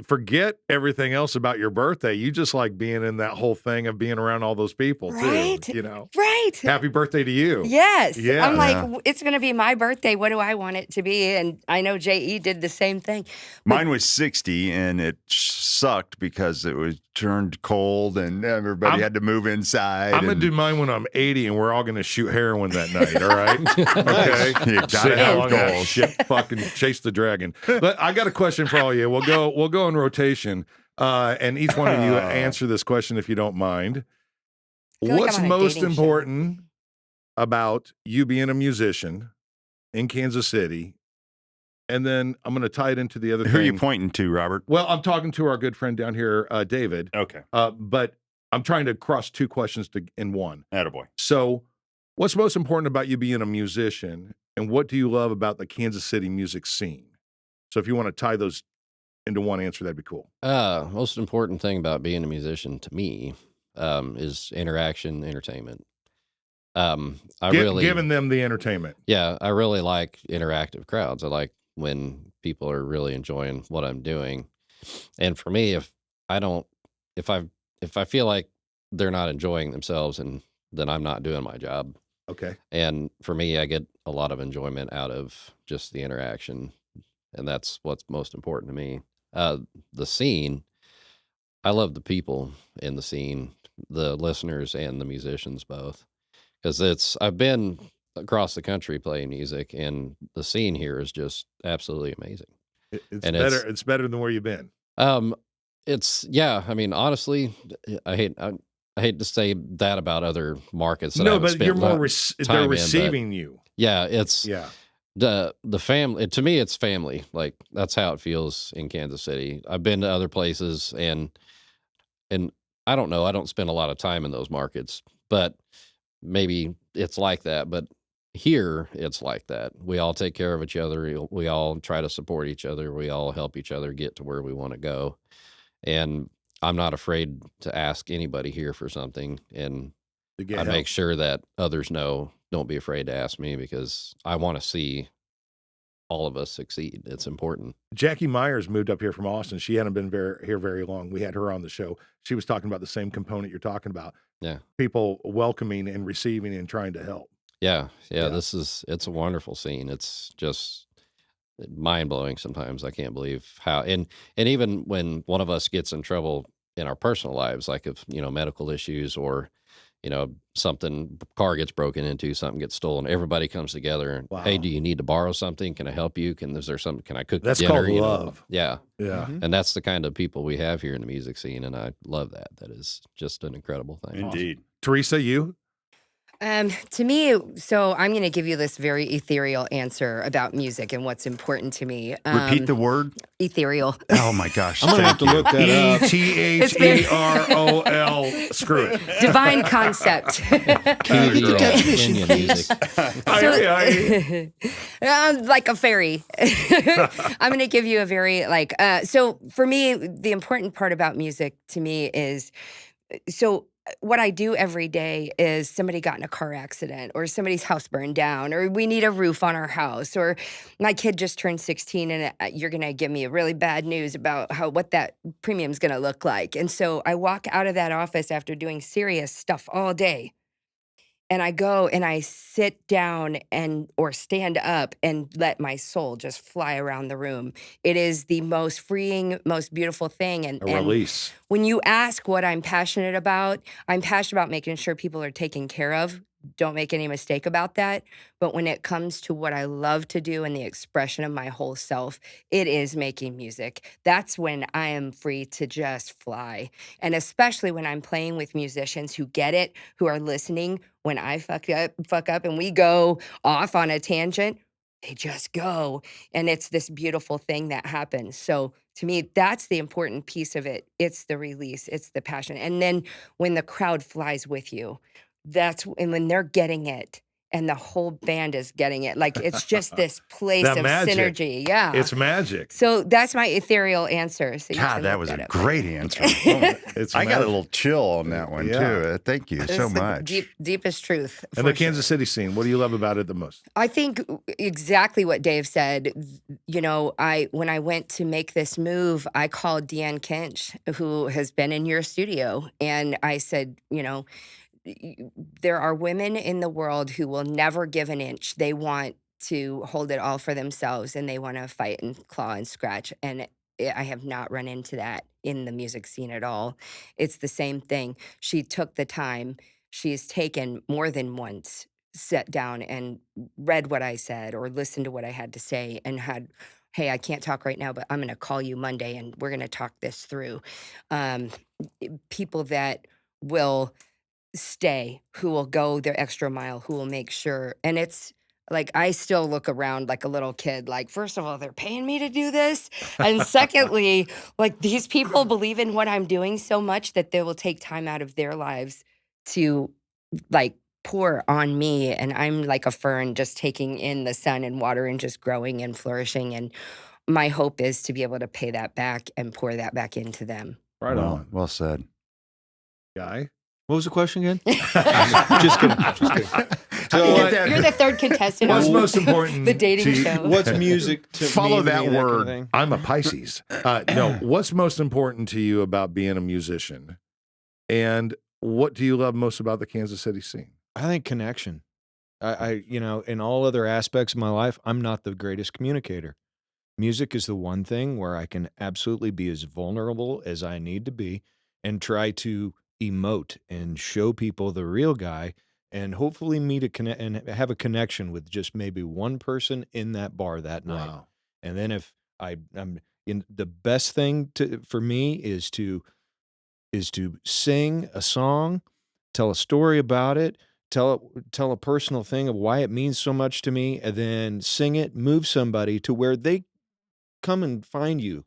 forget everything else about your birthday. You just like being in that whole thing of being around all those people Right. too. You know, Right. happy birthday to you. Yes. Yeah. I'm like, Yeah. it's going to be my birthday. What do I want it to be? And I know JE did the same thing. Mine was 60, and it sucked because it was turned cold, and everybody had to move inside. I'm going to do mine when I'm 80, and we're all going to shoot heroin that night. All right. Okay. You gotta See how have long that goals. shit fucking chase the dragon. But I got a question for all you. We'll go in rotation, and each one of you answer this question if you don't mind. I feel like What's I'm on a most dating show. important about you being a musician in Kansas City? And then I'm going to tie it into the other Who are you thing. pointing to, Robert? Well, I'm talking to our good friend down here, David. Okay. But I'm trying to cross two questions in one. Attaboy. So, what's most important about you being a musician, and what do you love about the Kansas City music scene? So, if you want to tie those into one answer, that'd be cool. Most important thing about being a musician to me is interaction, entertainment. Giving them the entertainment. Yeah, I really like interactive crowds. I like when people are really enjoying what I'm doing. And for me, if I feel like they're not enjoying themselves, and then I'm not doing my job. Okay. And for me, I get a lot of enjoyment out of just the interaction, and that's what's most important to me. The scene, I love the people in the scene, the listeners and the musicians both, because I've been across the country playing music, and the scene here is just absolutely amazing. It's And better. it's- It's better than where you've been. I mean, honestly, I hate to say that about other markets. That I No, haven't but spent you're more. time They're in, but receiving you. yeah, it's Yeah. the family. To me, it's family. Like that's how it feels in Kansas City. I've been to other places, and I don't know. I don't spend a lot of time in those markets, but maybe it's like that. But here, it's like that. We all take care of each other. We all try to support each other. We all help each other get to where we want to go. And I'm not afraid to ask anybody here for something. And To get I help. make sure that others know, don't be afraid to ask me, because I want to see all of us succeed. It's important. Jackie Myers moved up here from Austin. She hadn't been here very long. We had her on the show. She was talking about the same component you're talking about. Yeah. People welcoming and receiving and trying to help. Yeah. Yeah. It's a wonderful scene. It's just mind blowing sometimes. I can't believe how, and even when one of us gets in trouble in our personal lives, like if, medical issues or, car gets broken into, something gets stolen, everybody comes together and, Wow. hey, do you need to borrow something? Can I help you? Is there something, can I cook That's dinner? called love. Yeah. Yeah. Mhm. And that's the kind of people we have here in the music scene. And I love that. That is just an incredible thing. Indeed. Teresa, you? To me, so I'm going to give you this very ethereal answer about music and what's important to me. Repeat the word. Ethereal. Oh my gosh. I'm gonna have to Thank you. look that up. ETHEROL. Screw it. Divine concept. Key to your own opinion music. Like a fairy. I'm going to give you a very so for me, the important part about music to me is, so what I do every day is somebody got in a car accident, or somebody's house burned down, or we need a roof on our house, or my kid just turned 16 and you're going to give me really bad news about what that premium's going to look like. And so I walk out of that office after doing serious stuff all day, and I go and I sit down or stand up and let my soul just fly around the room. It is the most freeing, most beautiful thing. A release. When you ask what I'm passionate about making sure people are taken care of. Don't make any mistake about that. But when it comes to what I love to do and the expression of my whole self, it is making music. That's when I am free to just fly. And especially when I'm playing with musicians who get it, who are listening. When I fuck up and we go off on a tangent, they just go. And it's this beautiful thing that happens. So to me, that's the important piece of it. It's the release, it's the passion. And then when the crowd flies with you, and when they're getting it and the whole band is getting it, like it's just this place That of magic. synergy. Yeah. It's magic. So that's my ethereal answer. So you God, can that look was a up. great answer. It's I got a magic. little chill on that one Yeah. too. Thank you It's so the much. deepest truth. And for the Kansas sure. City scene, what do you love about it the most? I think exactly what Dave said. You know, when I went to make this move, I called Deanne Kinch, who has been in your studio, and I said, you know, there are women in the world who will never give an inch. They want to hold it all for themselves, and they want to fight and claw and scratch. And I have not run into that in the music scene at all. It's the same thing. She took the time. She's taken more than once, sat down and read what I said or listened to what I had to say and had, hey, I can't talk right now, but I'm going to call you Monday and we're going to talk this through. Um, People that will stay, who will go their extra mile, who will make sure. And it's like, I still look around like a little kid, like, first of all, they're paying me to do this. And secondly, like, these people believe in what I'm doing so much that they will take time out of their lives to like pour on me. And I'm like a fern just taking in the sun and water and just growing and flourishing. And my hope is to be able to pay that back and pour that back into them. Right well, on. well said. Guy? What was the question again? Just kidding. So, You're the third contestant What's on most important the dating to you? show. what's music to Follow mean to that me, kind of word. thing? I'm a Pisces. No, what's most important to you about being a musician? And what do you love most about the Kansas City scene? I think connection. I you know, in all other aspects of my life, I'm not the greatest communicator. Music is the one thing where I can absolutely be as vulnerable as I need to be and try to emote and show people the real guy and hopefully meet and have a connection with just maybe one person in that bar that night. Wow. And then if I'm in, the best thing for me is to sing a song, tell a story about it, tell a personal thing of why it means so much to me, and then sing it, move somebody to where they come and find you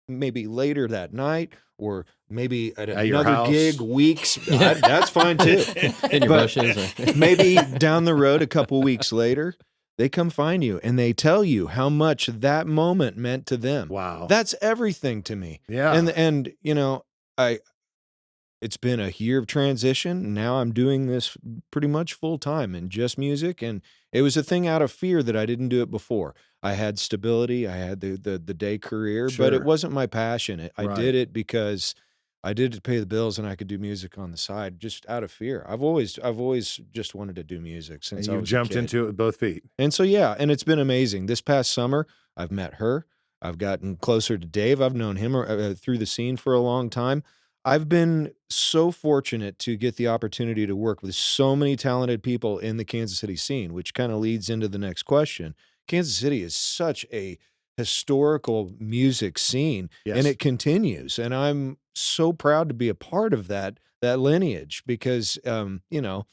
maybe later that night or maybe at your another house. gig weeks. That's fine too. In your But bushes. maybe down the road a couple weeks later, they come find you and they tell you how much that moment meant to them. Wow. That's everything to me. Yeah. And you know, it's been a year of transition. Now I'm doing this pretty much full time in just music. And it was a thing out of fear that I didn't do it before. I had stability. I had the day career, but Sure. it wasn't my passion. I Right. did it because I did it to pay the bills and I could do music on the side just out of fear. I've always just wanted to do music since and I you was jumped a kid. into it with both feet. And so, yeah, and it's been amazing. This past summer, I've met her. I've gotten closer to Dave. I've known him through the scene for a long time. I've been so fortunate to get the opportunity to work with so many talented people in the Kansas City scene, which kind of leads into the next question. Kansas City is such a historical music scene, Yes. and it continues. And I'm so proud to be a part of that lineage because, you know,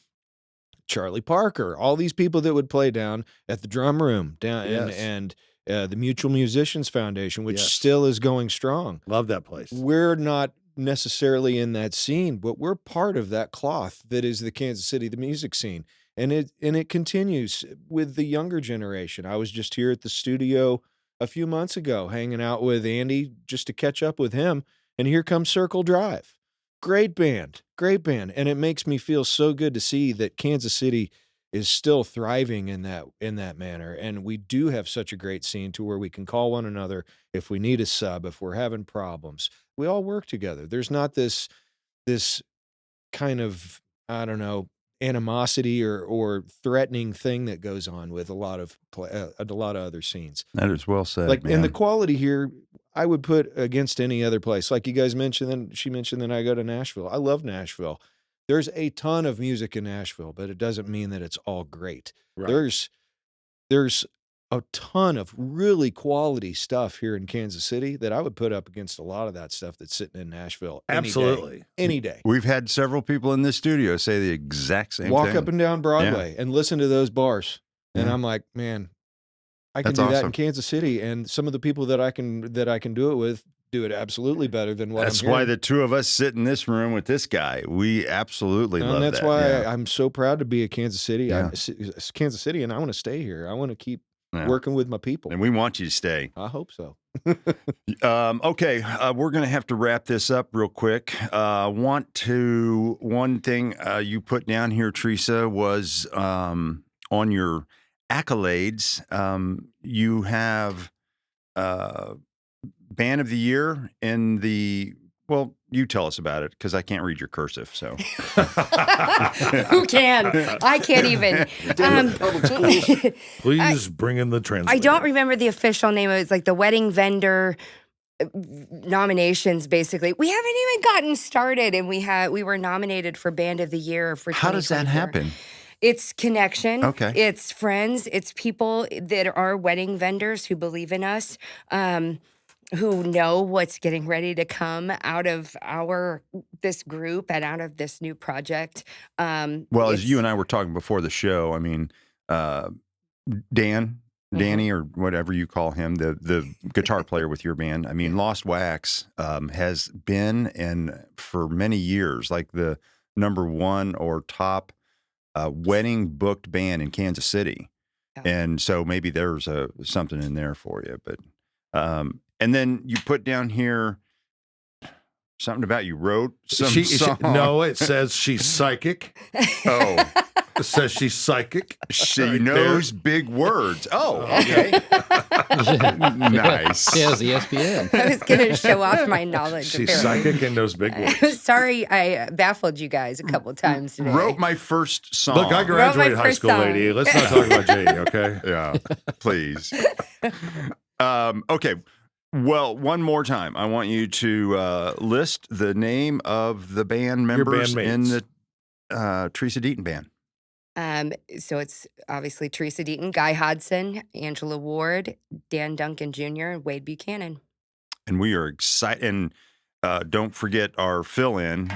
Charlie Parker, all these people that would play down at the drum room down Yes. and the Mutual Musicians Foundation, which Yes. still is going strong. Love that place. We're not necessarily in that scene, but we're part of that cloth that is the Kansas City, the music scene. And it continues with the younger generation. I was just here at the studio a few months ago, hanging out with Andy just to catch up with him. And here comes Circle Drive. Great band. And it makes me feel so good to see that Kansas City is still thriving in that manner. And we do have such a great scene to where we can call one another if we need a sub, if we're having problems. We all work together. There's not this kind of, I don't know, animosity or threatening thing that goes on with a lot of other scenes. That is well said. Like, man. and the quality here, I would put against any other place. Like you guys mentioned, she mentioned that I go to Nashville. I love Nashville. There's a ton of music in Nashville, but it doesn't mean that it's all great. Right. There's a ton of really quality stuff here in Kansas City that I would put up against a lot of that stuff that's sitting in Nashville. Absolutely. Any day. We've had several people in this studio say the exact same Walk thing. up and down Broadway and listen to those bars. And Yeah. I'm like, man, I can That's do that awesome. in Kansas City. And some of the people that I can do it with do it absolutely better than what That's I'm why hearing. the two of us sit in this room with this guy. We absolutely love And that's that. why Yeah. I'm so proud to be a Kansas City. Yeah. It's Kansas City, and I want to stay here. I want to keep Yeah. working with my people. And we want you to stay. I hope so. Okay, we're going to have to wrap this up real quick. One thing you put down here, Teresa, was on your accolades. You have Band of the Year in the, well, you tell us about it because I can't read your cursive. So Who can? I can't even. Please bring in the translator. I don't remember the official name. It was like the wedding vendor nominations. Basically, we haven't even gotten started, and we were nominated for Band of the Year for. how does that 2024. happen? It's connection. Okay. It's friends. It's people that are wedding vendors who believe in us, who know what's getting ready to come out of this group and out of this new project. Well, as you and I were talking before the show, I mean, Danny, or whatever you call him, the guitar player with your band. I mean, Lost Wax has been, and for many years, like the #1 or top wedding booked band in Kansas City. Yeah. And so maybe there's something in there for you. But and then you put down here something about you wrote some song. No, it says she's psychic. Oh. It says she's psychic. She Right knows big words. Oh, okay. Nice. He has ESPN. I was going to show off my knowledge. She's apparently. psychic and knows big words. I'm sorry, I baffled you guys a couple times today. Wrote my first song. Look, I graduated high first school, song. lady. Let's not talk about JD, okay? Yeah, please. Okay. Well, one more time, I want you to list the name of the band members in bandmates. the Teresa Deaton band. So it's obviously Teresa Deaton, Guy Hodson, Angela Ward, Dan Duncan Jr., and Wade Buchanan. And we are excited. And don't forget our fill-in,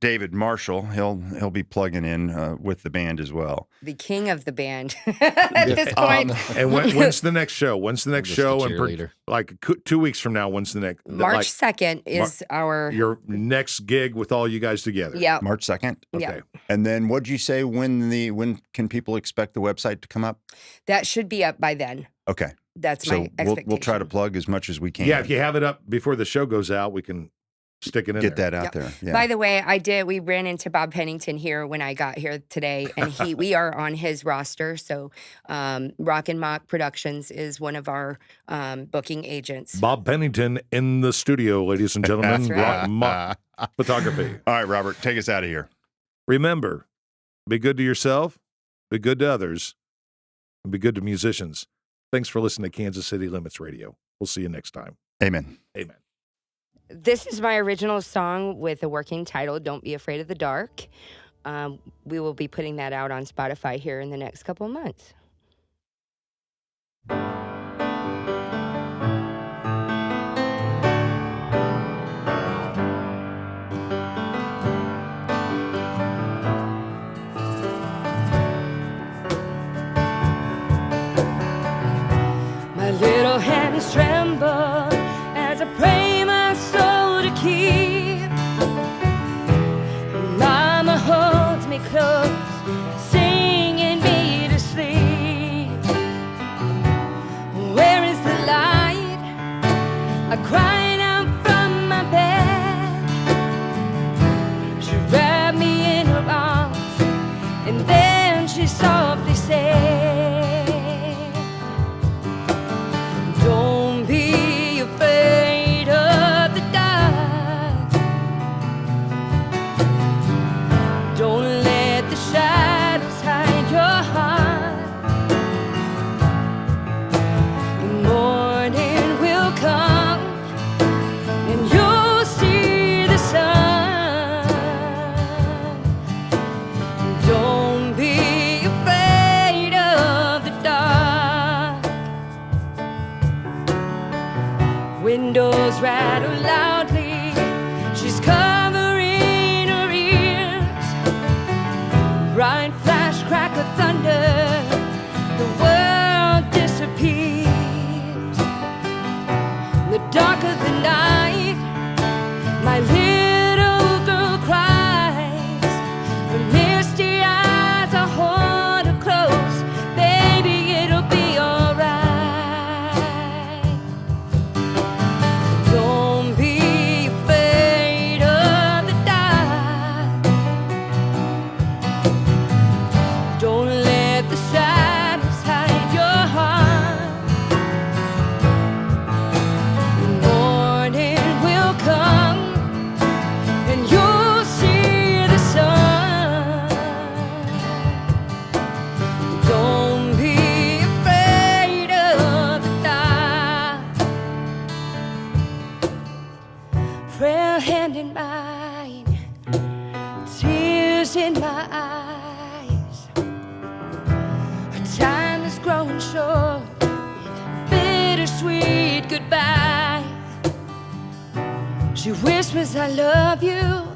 David Marshall. He'll be plugging in with the band as well. The king of the band at this point. And when's the next show? When's the next Just a show? And cheerleader. like 2 weeks from now, when's the next? March 2nd is our. Your next gig with all you guys together. Yeah. March 2nd. Yeah. Okay. And then what'd you say when can people expect the website to come up? That should be up by then. Okay. That's So my expectation. we'll try to plug as much as we can. Yeah, if you have it up before the show goes out, we can stick it in get there. that out Yep. there. Yeah. By the way, we ran into Bob Pennington here when I got here today, and we are on his roster. So Rock and Mock Productions is one of our booking agents. Bob Pennington in the studio, ladies and gentlemen. That's right. Rock Mock Photography. All right, Robert, take us out of here. Remember, be good to yourself, be good to others, and be good to musicians. Thanks for listening to Kansas City Limits Radio. We'll see you next time. Amen. Amen. This is my original song with a working title, Don't Be Afraid of the Dark. We will be putting that out on Spotify here in the next couple of months. My little hands tremble as I pray my soul to keep. Mama holds me close, singing me to sleep. crack of thunder, the world disappears. The dark of the night, my little girl cries. From misty eyes I hold her close. Baby, it'll be alright. Don't be afraid of the dark. Don't let the shadows hide your heart. The morning will come and you'll see the sun. Don't be afraid of the dark. Frail hand in mine, tears in my eyes. Our time is growing short, bittersweet goodbye. She whispers, I love you.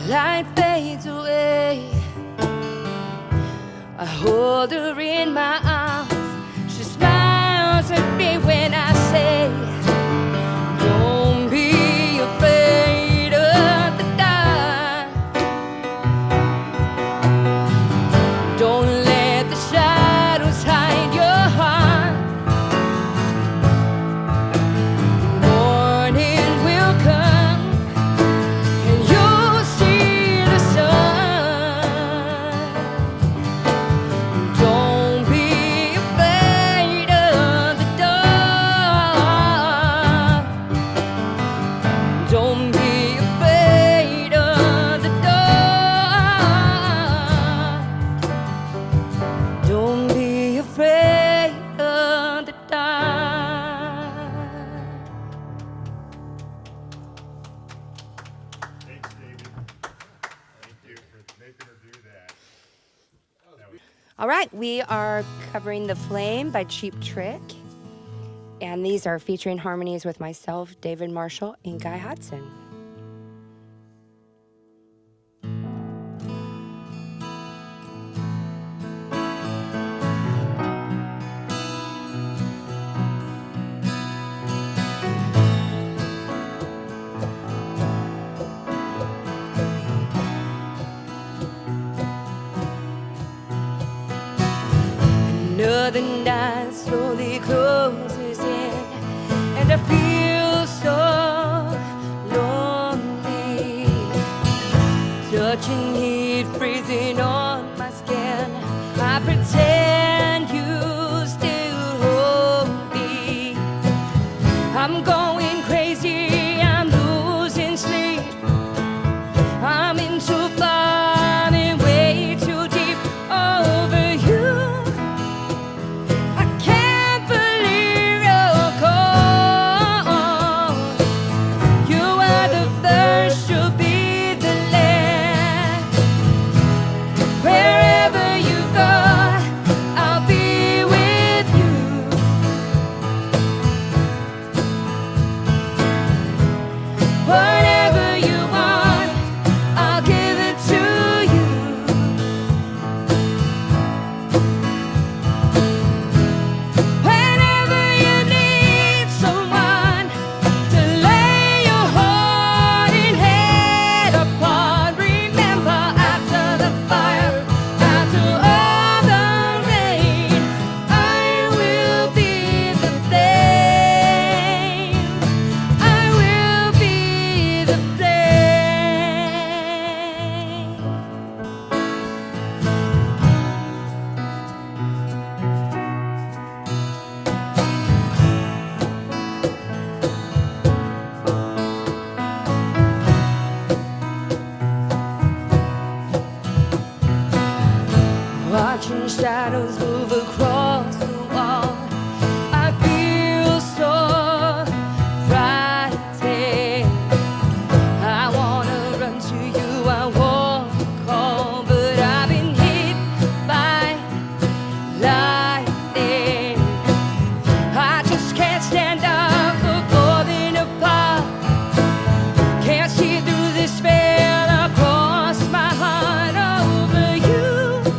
Light fades away. I hold her in my arms. She smiles at me when I say, don't be afraid of the dark. Don't let the shadows hide your heart. Morning will come and you'll see the sun. Don't be afraid of the dark. Don't be afraid of the dark. Don't be afraid of the dark. Thanks, David. Thank you for making her do that. All right, we are covering The Flame by Cheap Trick. And these are featuring harmonies with myself, David Marshall, and Guy Hodson. Another night slowly closes in, and I feel so lonely. Touching heat freezing on my skin, I pretend you still hold me. I'm going crazy, I'm losing sleep. I'm in too far and way too deep over you. I can't believe you're cold. You are the first, you'll be the last. Wherever you go, I'll be with you. Whatever you want, I'll give it to you. Whenever you need someone to lay your heart and head upon, remember after the fire, after all the rain, I will be the flame. I will be the flame. Watching shadows move across the wall, I feel so frightened. I wanna run to you, I wanna call, but I've been hit by lightning. I just can't stand up for falling apart. Can't see through this veil across my heart over you.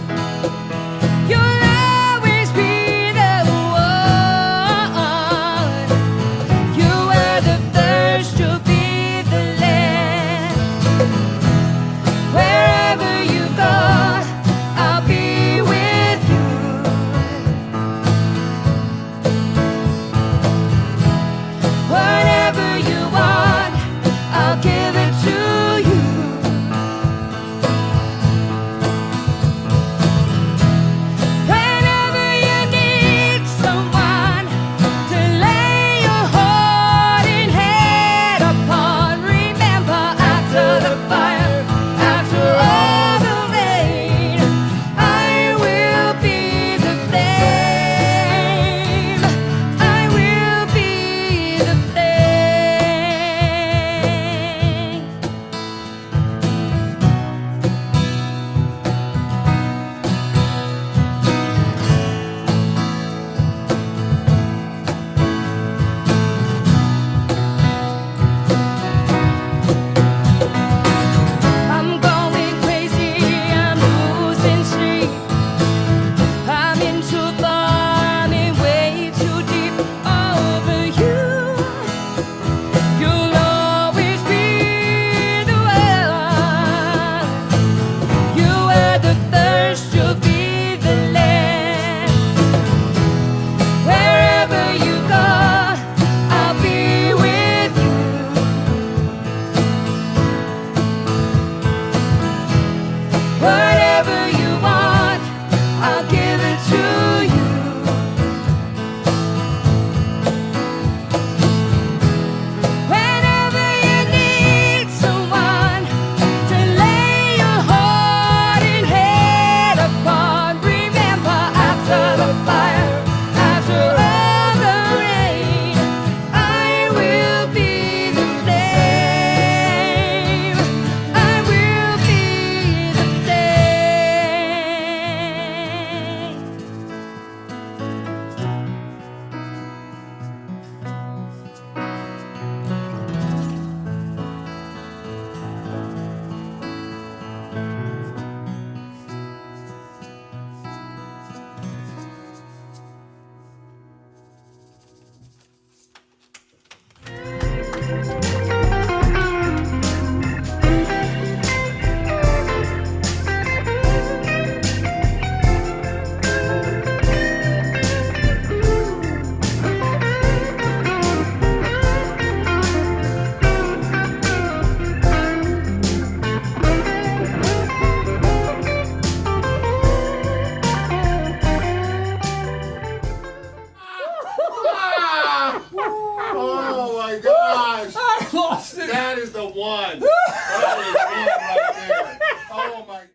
That is the one. That is one right